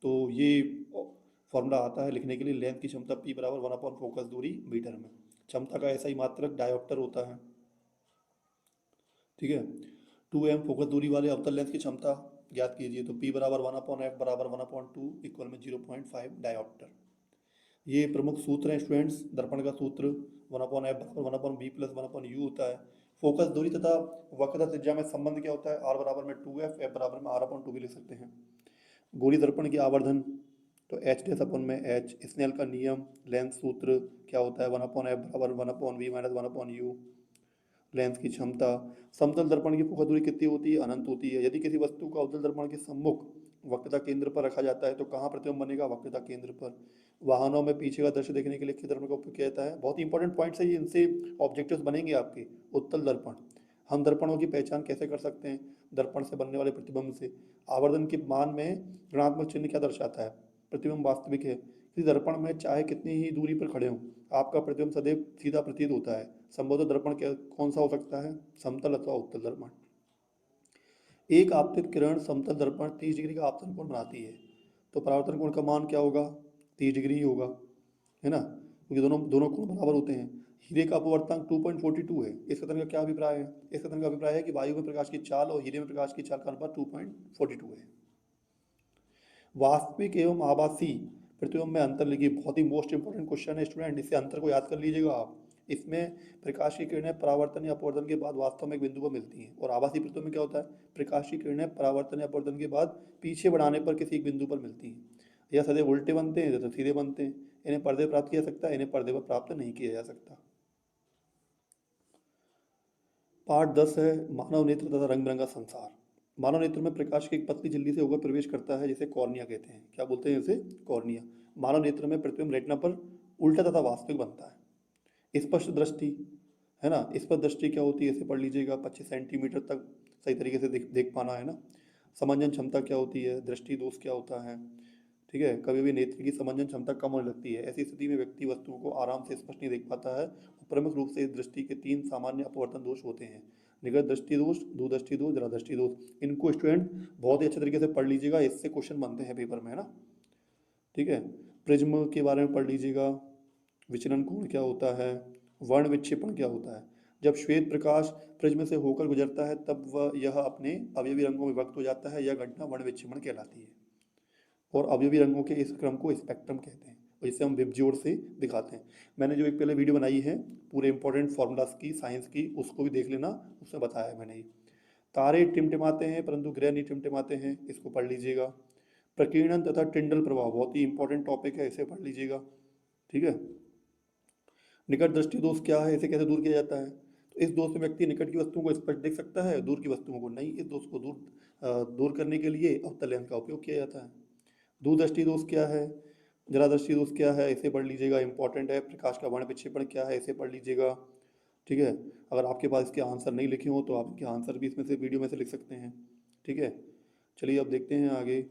तो ये फॉर्मूला आता है लिखने के लिए, लेंस की क्षमता P बराबर 1/, फोकस दूरी मीटर में। क्षमता का ऐसा ही मात्रक डायोप्टर होता है। ठीक है 2m फोकस दूरी वाले अवतल लेंस की क्षमता ज्ञात कीजिए, तो P बराबर 1/f बराबर 1/2 इक्वल में 0.5 डायोप्टर। ये प्रमुख सूत्र हैं स्टूडेंट्स। दर्पण का सूत्र 1/f बराबर 1/v प्लस 1/u होता है। फोकस दूरी तथा वक्रता त्रिज्या में संबंध क्या होता है, r बराबर में 2f, f बराबर में r/2 भी लिख सकते हैं। गोली दर्पण की आवर्धन, तो h डैश अपन में h। स्नेल का नियम, लेंस सूत्र क्या होता है, 1/f बराबर 1/v माइनस 1/u। लेंस की क्षमता। समतल दर्पण की फोकस दूरी कितनी होती है, अनंत होती है। यदि किसी वस्तु को अवतल दर्पण के सम्मुख वक्रता केंद्र पर रखा जाता है तो कहाँ प्रतिबिंब बनेगा, वक्रता केंद्र पर। वाहनों में पीछे का दृश्य देखने के लिए किस दर्पण का उपयोग किया जाता है, बहुत ही इंपॉर्टेंट पॉइंट्स है ये, इनसे ऑब्जेक्टिव्स बनेंगे आपके। उत्तल दर्पण, हम दर्पणों की पहचान कैसे कर सकते हैं, दर्पण से बनने वाले प्रतिबिंब से। आवर्धन के मान में ऋणात्मक चिन्ह क्या दर्शाता है, प्रतिबिंब वास्तविक है। किसी दर्पण में चाहे कितनी ही दूरी पर खड़े हों, आपका प्रतिबिंब सदैव सीधा प्रतीत होता है। संभवतः दर्पण कौन सा हो सकता है, समतल अथवा उत्तल दर्पण। एक आपतित किरण समतल दर्पण 30 डिग्री का आपतन कोण बनाती है, तो परावर्तन कोण का मान क्या होगा, 30 डिग्री ही होगा, है ना, क्योंकि दोनों दोनों कोण बराबर होते हैं। हीरे का अपवर्तनांक 2.42 है। इस कथन का क्या अभिप्राय है, इस कथन का अभिप्राय है कि वायु में प्रकाश की चाल और हीरे में प्रकाश की चाल का अनुपात 2.42 है। वास्तविक एवं आभासी प्रतिबिंब में अंतर लिखिए, बहुत ही मोस्ट इंपोर्टेंट क्वेश्चन है स्टूडेंट, इससे अंतर को याद कर लीजिएगा आप। इसमें प्रकाश की किरणें परावर्तन या अपवर्तन के बाद वास्तव में एक बिंदु पर मिलती हैं, और आभासी प्रतिबिंब में क्या होता है, प्रकाश की किरणें परावर्तन या अपवर्तन के बाद पीछे बढ़ाने पर किसी एक बिंदु पर मिलती हैं। या सदैव उल्टे बनते हैं या तो सीधे बनते हैं। इन्हें पर्दे प्राप्त किया जा सकता है, इन्हें पर्दे पर प्राप्त नहीं किया जा सकता। पार्ट 10 है मानव नेत्र तथा रंग बिरंगा संसार। मानव नेत्र में प्रकाश की एक पतली झिल्ली से होकर प्रवेश करता है, जिसे कॉर्निया कहते हैं। क्या बोलते हैं इसे, कॉर्निया। मानव नेत्र में प्रतिबिंब रेटिना पर उल्टा तथा वास्तविक बनता है। स्पष्ट दृष्टि, है ना, स्पष्ट दृष्टि क्या होती है, इसे पढ़ लीजिएगा, 25 सेंटीमीटर तक सही तरीके से देख पाना, है ना। समंजन क्षमता क्या होती है, दृष्टि दोष क्या होता है। ठीक है, कभी भी नेत्र की समंजन क्षमता कम होने लगती है, ऐसी स्थिति में व्यक्ति वस्तुओं को आराम से स्पष्ट नहीं देख पाता है। प्रमुख रूप से इस दृष्टि के 3 सामान्य अपवर्तन दोष होते हैं, निकट दृष्टि दोष, दूरदृष्टि दोष, जरा दृष्टि दोष। इनको स्टूडेंट बहुत ही अच्छे तरीके से पढ़ लीजिएगा, इससे क्वेश्चन बनते हैं पेपर में, है ना। ठीक है, प्रिज्म के बारे में पढ़ लीजिएगा, विचलन कोण क्या होता है, वर्ण विक्षेपण क्या होता है। जब श्वेत प्रकाश प्रिज्म से होकर गुजरता है तब वह यह अपने अवयवी रंगों में विभक्त हो जाता है, यह घटना वर्ण विक्षेपण कहलाती है। और अवयवी रंगों के इस क्रम को स्पेक्ट्रम कहते हैं, और इसे हम विबज्योर से दिखाते हैं। मैंने जो एक पहले वीडियो बनाई है पूरे इंपॉर्टेंट फार्मूलाज की, साइंस की, उसको भी देख लेना, उसमें बताया है मैंने। तारे टिमटिमाते हैं परंतु ग्रह नहीं टिमटिमाते हैं, इसको पढ़ लीजिएगा। प्रकीर्णन तथा टिंडल प्रभाव बहुत ही इंपॉर्टेंट टॉपिक है, इसे पढ़ लीजिएगा। ठीक है, निकट दृष्टि दोष क्या है, इसे कैसे दूर किया जाता है, तो इस दोष में व्यक्ति निकट की वस्तुओं को स्पष्ट देख सकता है, दूर की वस्तुओं को नहीं। इस दोष को दूर करने के लिए अवतल लेंस का उपयोग किया जाता है। दूरदृष्टि दोष क्या है, जरा दृष्टि दोष क्या है, इसे पढ़ लीजिएगा, इंपॉर्टेंट है। प्रकाश का वर्ण विक्षेपण क्या है, इसे पढ़ लीजिएगा। ठीक है, अगर आपके पास इसके आंसर नहीं लिखे हो तो आप इसके आंसर भी इसमें से वीडियो में से लिख सकते हैं। ठीक है, चलिए अब देखते हैं आगे।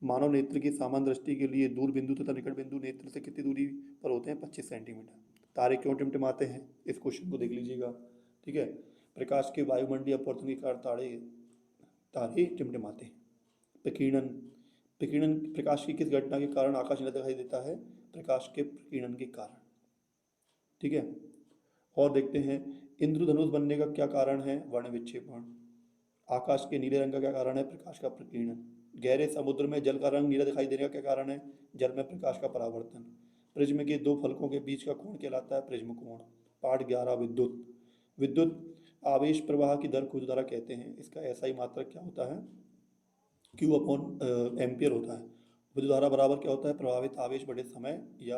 मानव नेत्र की सामान्य दृष्टि के लिए दूर बिंदु तथा निकट बिंदु नेत्र से कितनी दूरी पर होते हैं? 25 सेंटीमीटर। तारे क्यों टिमटिमाते हैं? इस क्वेश्चन को देख लीजिएगा। ठीक है, प्रकाश के वायुमंडलीय अपवर्तन के कारण तारे टिमटिमाते हैं। प्रकीर्णन, प्रकीर्णन प्रकाश की किस घटना के कारण आकाश नीला दिखाई देता है? प्रकाश के प्रकीर्णन के कारण। ठीक है, और देखते हैं इंद्रधनुष बनने का क्या कारण है? वर्ण विक्षेपण। आकाश के नीले रंग का क्या कारण है? प्रकाश का प्रकीर्णन। गहरे समुद्र में जल का रंग नीला दिखाई देने का क्या कारण है? जल में प्रकाश का परावर्तन। प्रिज्म के दो फलकों के बीच का कोण कहलाता है प्रिज्म कोण। पाठ 11 विद्युत। विद्युत आवेश प्रवाह की दर को विद्युत धारा कहते हैं। इसका ऐसा ही मात्रक क्या होता है? क्यू अपॉन एम्पियर होता है। विद्युत धारा बराबर क्या होता है? प्रभावित आवेश बटे समय, या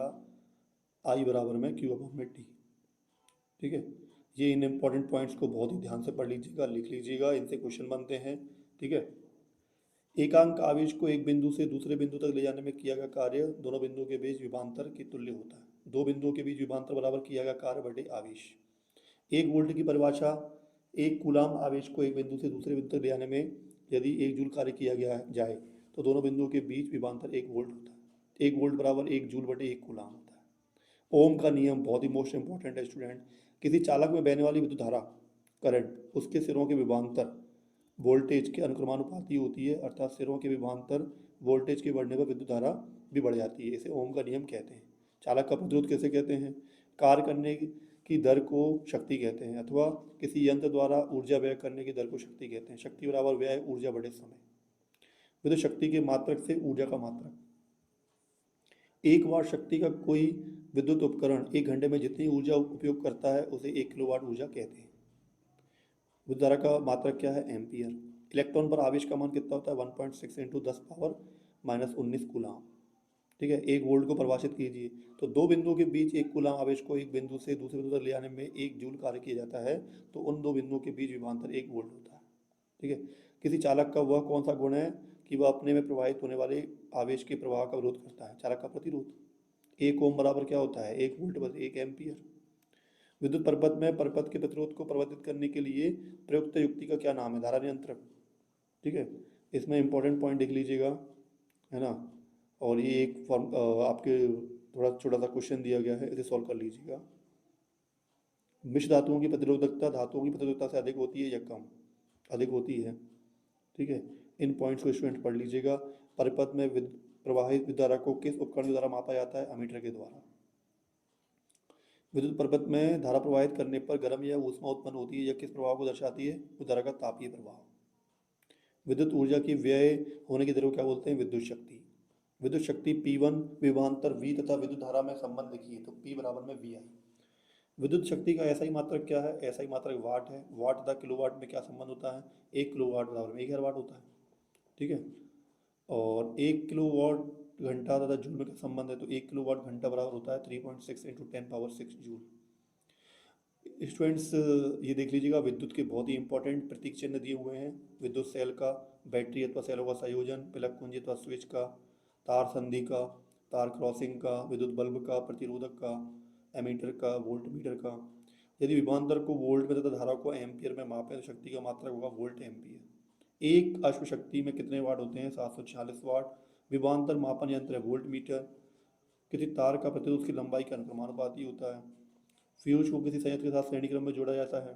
आई बराबर में क्यू अपॉन में टी। ठीक है, ये इन इंपॉर्टेंट पॉइंट्स को बहुत ही ध्यान से पढ़ लीजिएगा, लिख लीजिएगा, इनसे क्वेश्चन बनते हैं। ठीक है, एकांक आवेश को एक बिंदु से दूसरे बिंदु तक ले जाने में किया गया कार्य दोनों बिंदुओं के बीच विभवांतर के तुल्य होता है। दो बिंदुओं के बीच विभवांतर बराबर किया गया कार्य बटे आवेश। 1 वोल्ट की परिभाषा, 1 कूलाम आवेश को एक बिंदु से दूसरे बिंदु तक ले जाने में यदि 1 जूल कार्य किया गया जाए तो दोनों बिंदुओं के बीच विभवांतर 1 वोल्ट होता है। 1 वोल्ट बराबर 1 जूल बटे 1 कूलाम होता है। ओम का नियम बहुत ही मोस्ट इंपॉर्टेंट है स्टूडेंट। किसी चालक में बहने वाली विद्युत धारा, करंट, उसके सिरों के विभवांतर वोल्टेज के अनुक्रमानुपाती होती है, अर्थात सिरों के विभवांतर वोल्टेज के बढ़ने पर विद्युत धारा भी बढ़ जाती है। इसे ओम का नियम कहते हैं। चालक का प्रतिरोध कैसे कहते हैं? कार्य करने की दर को शक्ति कहते हैं, अथवा किसी यंत्र द्वारा ऊर्जा व्यय करने की दर को शक्ति कहते हैं। शक्ति बराबर व्यय ऊर्जा बटे समय। विद्युत शक्ति के मात्रक से ऊर्जा का मात्रक। 1 वाट शक्ति का कोई विद्युत उपकरण 1 घंटे में जितनी ऊर्जा उपयोग करता है उसे 1 किलोवाट ऊर्जा कहते हैं। विद्युत धारा का मात्रक क्या है? एम्पियर। इलेक्ट्रॉन पर आवेश का मान कितना होता है? 1.6 इंटू 10⁻⁻19 कूलाम। ठीक है, 1 वोल्ट को परिभाषित कीजिए तो दो बिंदुओं के बीच 1 कूलाम आवेश को एक बिंदु से दूसरे बिंदु तक ले जाने में 1 जूल कार्य किया जाता है, तो उन दो बिंदुओं के बीच विभवांतर 1 वोल्ट होता है। ठीक है, किसी चालक का वह कौन सा गुण है कि वह अपने में प्रवाहित होने वाले आवेश के प्रवाह का विरोध करता है? चालक का प्रतिरोध। 1 ओम बराबर क्या होता है? 1 वोल्ट बटे 1 एम्पियर। विद्युत परपथ में परपथ के प्रतिरोध को परिवर्तित करने के लिए प्रयुक्त युक्ति का क्या नाम है? धारा नियंत्रक। ठीक है, इसमें इंपॉर्टेंट पॉइंट देख लीजिएगा, है ना। और ये एक फॉर्म आपके थोड़ा छोटा सा क्वेश्चन दिया गया है, इसे सॉल्व कर लीजिएगा। मिश्र धातुओं की प्रतिरोधकता धातुओं की प्रतिरोधकता से अधिक होती है या कम? अधिक होती है। ठीक है, इन पॉइंट्स को स्टूडेंट पढ़ लीजिएगा। परिपथ में प्रवाहित विद्युत धारा को किस उपकरण के द्वारा मापा जाता है? अमीटर के द्वारा। विद्युत परपथ में धारा प्रवाहित करने पर गर्म या ऊष्मा उत्पन्न होती है, यह किस प्रभाव को दर्शाती है? विद्युत धारा का तापीय प्रभाव। विद्युत ऊर्जा की व्यय होने की दर को क्या बोलते हैं? विद्युत शक्ति। विद्युत शक्ति P1 विभवांतर V तथा विद्युत धारा में संबंध लिखिए, तो P बराबर में VI। विद्युत शक्ति का ऐसा ही मात्रक क्या है? ऐसा ही मात्रक वाट है। वाट तथा किलोवाट में क्या संबंध होता है? 1 किलोवाट बराबर में 1000 वाट होता है। ठीक है, और 1 किलोवाट घंटा तथा जूल में क्या संबंध है? तो 1 किलोवाट घंटा बराबर होता है 3.6 इंटू 10⁻6 जूल। स्टूडेंट्स ये देख लीजिएगा, विद्युत के बहुत ही इंपॉर्टेंट प्रतीक चिन्ह दिए हुए हैं। विद्युत सेल का, बैटरी अथवा सेलों का संयोजन, प्लग कुंजी अथवा स्विच का, तार संधि का, तार क्रॉसिंग का, विद्युत बल्ब का, प्रतिरोधक का, एमीटर का, वोल्ट मीटर का। यदि विभवांतर को वोल्ट में तथा धारा को एम्पियर में मापें तो शक्ति का मात्रक होगा वोल्ट एम्पियर। एक अश्व शक्ति में कितने वाट होते हैं? 746 वाट। विभवांतर मापन यंत्र है वोल्ट मीटर। किसी तार का प्रतिरोध उसकी लंबाई के अनुक्रमानुपाती होता है। फ्यूज को किसी संयंत्र के साथ श्रेणी क्रम में जोड़ा जाता है।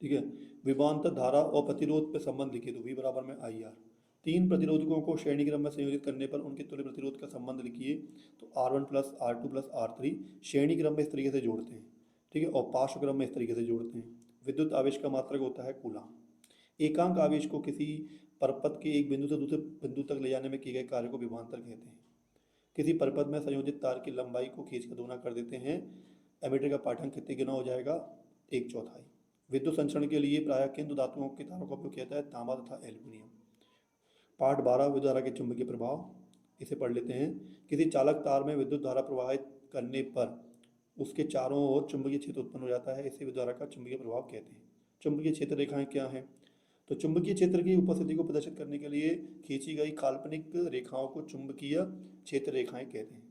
ठीक है, विभवांतर धारा और प्रतिरोध पे संबंध लिखिए, तो V बराबर में IR। तीन प्रतिरोधकों को श्रेणी क्रम में संयोजित करने पर उनके तुल्य प्रतिरोध का संबंध लिखिए, तो R1 plus R2 plus R3 श्रेणी क्रम में इस तरीके से जोड़ते हैं। ठीक है, और पार्श्व क्रम में इस तरीके से जोड़ते हैं। विद्युत आवेश का मात्रक होता है कूलाम। एकांक आवेश को किसी परपथ के एक बिंदु से दूसरे बिंदु तक ले जाने में किए गए कार्य को विभवांतर कहते हैं। किसी परपथ में संयोजित तार की लंबाई को खींचकर दोगुना कर देते हैं। एमीटर का पाठ्यांक कितने गुना हो जाएगा? 1/4। विद्युत संचरण के लिए प्रायः किन दो धातुओं के तारों का उपयोग किया जाता है? तांबा तथा एल्यूमिनियम। पाठ 12 विद्युत धारा के चुंबकीय प्रभाव, इसे पढ़ लेते हैं। किसी चालक तार में विद्युत धारा प्रवाहित करने पर उसके चारों ओर चुंबकीय क्षेत्र उत्पन्न हो जाता है, इसे विद्युत धारा का चुंबकीय प्रभाव कहते हैं। चुंबकीय क्षेत्र रेखाएं क्या हैं? तो चुंबकीय क्षेत्र की उपस्थिति को प्रदर्शित करने के लिए खींची गई काल्पनिक रेखाओं को चुंबकीय क्षेत्र रेखाएं कहते हैं।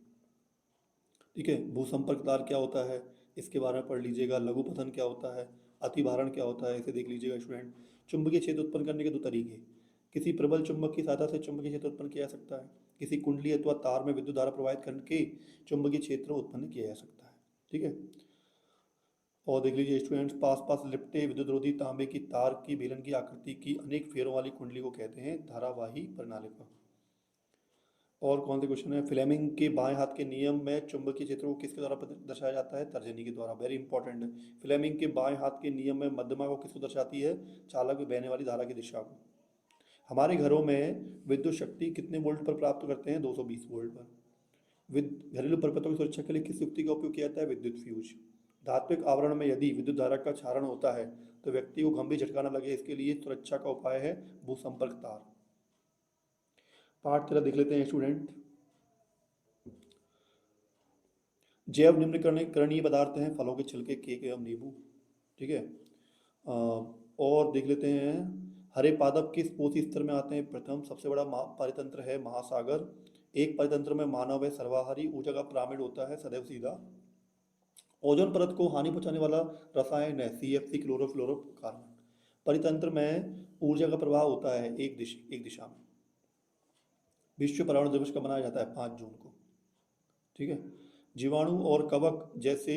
ठीक है, भूसंपर्क तार क्या होता है? इसके बारे में पढ़ लीजिएगा। लघुपथन क्या होता है? अतिभारण क्या होता है? इसे देख लीजिएगा स्टूडेंट। चुंबकीय क्षेत्र उत्पन्न करने के दो तरीके, किसी प्रबल चुंबक की सहायता से चुंबकीय क्षेत्र उत्पन्न किया जा सकता है। किसी कुंडली अथवा तार में विद्युत धारा प्रवाहित करके चुंबकीय क्षेत्र उत्पन्न किया जा सकता है। ठीक है। और देख लीजिए स्टूडेंट्स, पास पास लिपटे विद्युत रोधी तांबे की तार की बेलन की आकृति की अनेक फेरों वाली कुंडली को कहते हैं धारावाही प्रणालिका। और कौन से क्वेश्चन है, फ्लेमिंग के बाएं हाथ के नियम में चुंबकीय क्षेत्र को किसके द्वारा दर्शाया जाता है, तर्जनी के द्वारा। वेरी इंपॉर्टेंट है। फ्लेमिंग के बाएं हाथ के नियम में मध्यमा को किसको दर्शाती है, चालक में बहने वाली धारा की दिशा को। हमारे घरों में विद्युत शक्ति कितने वोल्ट पर प्राप्त करते हैं, 220 वोल्ट पर। घरेलू परिपथों की सुरक्षा के लिए किस युक्ति का उपयोग किया जाता है, विद्युत फ्यूज। धात्विक आवरण में यदि विद्युत धारा का क्षारण होता है तो व्यक्ति को गंभीर झटका न लगे, इसके लिए सुरक्षा का उपाय है भूसंपर्क तार। पार्ट 13 देख लेते हैं स्टूडेंट। जैव निम्नीकरणीय पदार्थ हैं फलों के छिलके, केक एवं नींबू। ठीक है। और देख लेते हैं, हरे पादप किस पोषी स्तर में आते हैं, प्रथम। सबसे बड़ा परितंत्र है महासागर। एक परितंत्र में मानव है सर्वाहारी। ऊर्जा का पिरामिड होता है सदैव सीधा। ओजोन परत को हानि पहुंचाने वाला रसायन है CFC, क्लोरोफ्लोरोकार्बन। परितंत्र में ऊर्जा का प्रवाह होता है एक दिशा में। विश्व पर्यावरण दिवस का मनाया जाता है 5 जून को। ठीक है। जीवाणु और कवक जैसे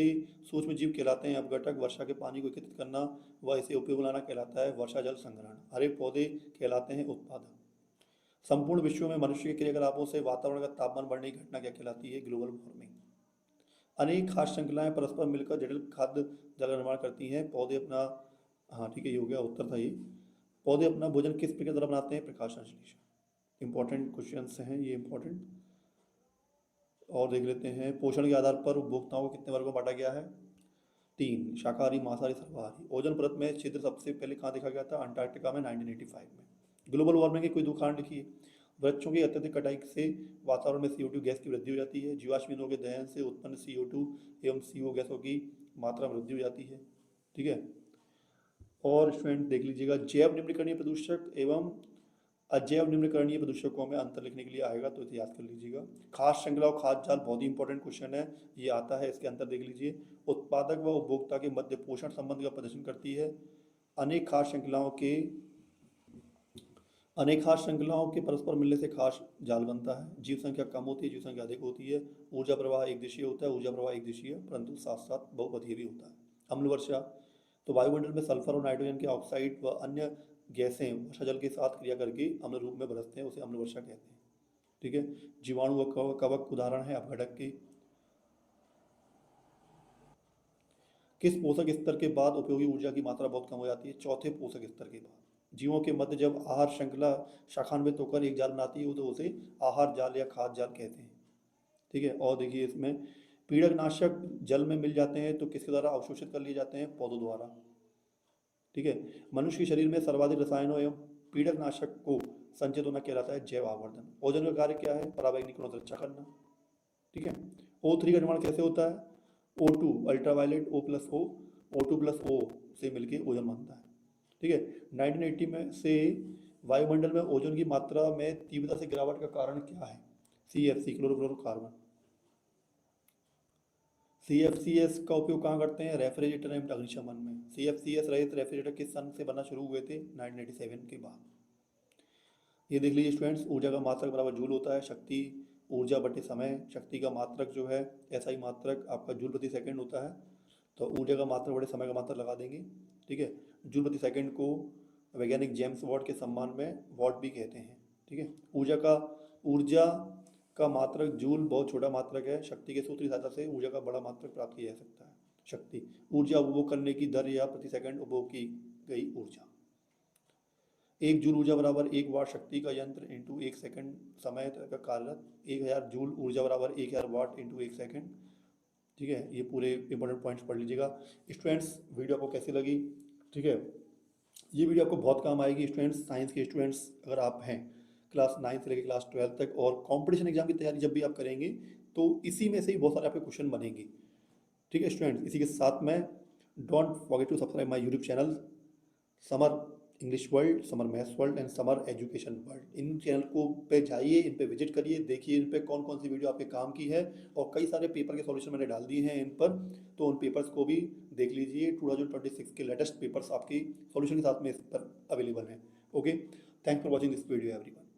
सूक्ष्म जीव कहलाते हैं अपघटक। वर्षा के पानी को एकत्रित करना व इसे उपयोग में लाना कहलाता है वर्षा जल संग्रहण। हरे पौधे कहलाते हैं उत्पादक। संपूर्ण विश्व में मनुष्य के क्रियाकलापों से वातावरण का तापमान बढ़ने की घटना क्या कहलाती है, ग्लोबल वार्मिंग। अनेक खाद्य श्रृंखलाएं परस्पर मिलकर जटिल खाद्य जल निर्माण करती हैं। पौधे अपना, हाँ ठीक है, ये हो गया उत्तर था ये। पौधे अपना भोजन किस प्रक्रिया द्वारा बनाते हैं, प्रकाश संश्लेषण। इंपॉर्टेंट क्वेश्चन हैं ये, इंपॉर्टेंट। और देख लेते हैं, पोषण के आधार पर उपभोक्ताओं को कितने वर्गों में बांटा गया है, 3, शाकाहारी, मांसाहारी, सर्वाहारी। ओजोन परत में छिद्र सबसे पहले कहाँ देखा गया था, अंटार्कटिका में 1985 में। ग्लोबल वार्मिंग के कोई दो कारण लिखिए। वृक्षों की अत्यधिक कटाई से वातावरण में CO2 गैस की वृद्धि हो जाती है। जीवाश्म ईंधनों के दहन से उत्पन्न CO2 एवं CO गैसों की मात्रा में वृद्धि हो जाती है। ठीक है। और स्टूडेंट देख लीजिएगा, जैव निम्नीकरणीय प्रदूषक एवं अजैव निम्नीकरणीय प्रदूषकों में अंतर लिखने के लिए आएगा, तो इसे याद कर लीजिएगा। खाद्य श्रृंखला और खाद्य जाल बहुत ही इंपॉर्टेंट क्वेश्चन है, ये आता है। इसके अंतर देख लीजिए। उत्पादक व उपभोक्ता के मध्य पोषण संबंध का प्रदर्शन करती है। अनेक खाद्य श्रृंखलाओं के परस्पर मिलने से खाद्य जाल बनता है। जीव संख्या कम होती है, जीव संख्या अधिक होती है। ऊर्जा प्रवाह एक दिशीय होता है, ऊर्जा प्रवाह एक दिशीय, परंतु साथ साथ बहुपथीय भी होता है। अम्ल वर्षा, तो वायुमंडल में सल्फर और नाइट्रोजन के ऑक्साइड व अन्य गैसें वर्षा जल के साथ क्रिया करके अम्ल रूप में बरसते हैं, उसे अम्ल वर्षा कहते हैं। ठीक है। जीवाणु व कवक उदाहरण है अपघटक के। किस पोषक स्तर के बाद उपयोगी ऊर्जा की मात्रा बहुत कम हो जाती है, चौथे पोषक स्तर के बाद। जीवों के मध्य जब आहार श्रृंखला शाखान्वित होकर एक जाल बनाती है तो उसे आहार जाल या खाद्य जाल कहते हैं। ठीक है। और देखिए इसमें, पीड़कनाशक जल में मिल जाते हैं तो किसके द्वारा अवशोषित कर लिए जाते हैं, पौधों द्वारा। ठीक है। मनुष्य के शरीर में सर्वाधिक रसायनों एवं पीड़कनाशक को संचित होना कहलाता है जैव आवर्धन। ओजोन का कार्य क्या है, पराबैंगनी किरणों से रक्षा करना। ठीक है। O3 का निर्माण कैसे होता है, O2 अल्ट्रावायलेट, O2+O से मिलकर ओजोन बनता है। ठीक है। 1980 में से वायुमंडल में ओजोन की मात्रा में तीव्रता से गिरावट का कारण क्या है, CFC, क्लोरोफ्लोरोकार्बन। CFCS का उपयोग कहाँ करते हैं, रेफ्रिजरेटर एवं अग्निशमन में। CFCS रहित रेफ्रिजरेटर किस सन से बनना शुरू हुए थे, 1987 के बाद। ये देख लीजिए स्टूडेंट्स, ऊर्जा का मात्रक बराबर जूल होता है। शक्ति ऊर्जा बटे समय, शक्ति का मात्रक जो है SI मात्रक आपका जूल प्रति सेकंड होता है, तो ऊर्जा का मात्रक बड़े समय का मात्रक लगा देंगे। ठीक है। जूल प्रति सेकंड को वैज्ञानिक जेम्स वाट के सम्मान में वॉट भी कहते हैं। ठीक है। ऊर्जा का मात्रक जूल बहुत छोटा मात्रक है। शक्ति के सूत्र की सहायता से ऊर्जा का बड़ा मात्रक प्राप्त किया जा सकता है। शक्ति ऊर्जा उपभोग करने की दर या प्रति सेकंड उपभोग की गई ऊर्जा। 1 जूल ऊर्जा बराबर 1 वाट शक्ति का यंत्र इंटू 1 सेकंड समय का कार्यरत। 1000 जूल ऊर्जा बराबर 1000 वाट इंटू 1 सेकंड। ठीक है। ये पूरे इंपॉर्टेंट पॉइंट्स पढ़ लीजिएगा स्टूडेंट्स। वीडियो आपको कैसी लगी, ठीक है, ये वीडियो आपको बहुत काम आएगी स्टूडेंट्स। साइंस के स्टूडेंट्स अगर आप हैं क्लास 9 से लेकर क्लास 12 तक, और कंपटीशन एग्जाम की तैयारी जब भी आप करेंगे तो इसी में से ही बहुत सारे आपके क्वेश्चन बनेंगे। ठीक है स्टूडेंट्स, इसी के साथ में don't forget to subscribe my YouTube channel Samar English World, Samar Maths World and Samar Education World. इन चैनल को पे जाइए, इन पे विजिट करिए, देखिए इन पे कौन कौन सी वीडियो आपके काम की है, और कई सारे पेपर के सॉल्यूशन मैंने डाल दिए हैं इन पर, तो उन पेपर्स को भी देख लीजिए। 2026 के लेटेस्ट पेपर्स आपकी सॉल्यूशन के साथ में इस पर अवेलेबल हैं। Okay, Thanks for watching this video, everyone.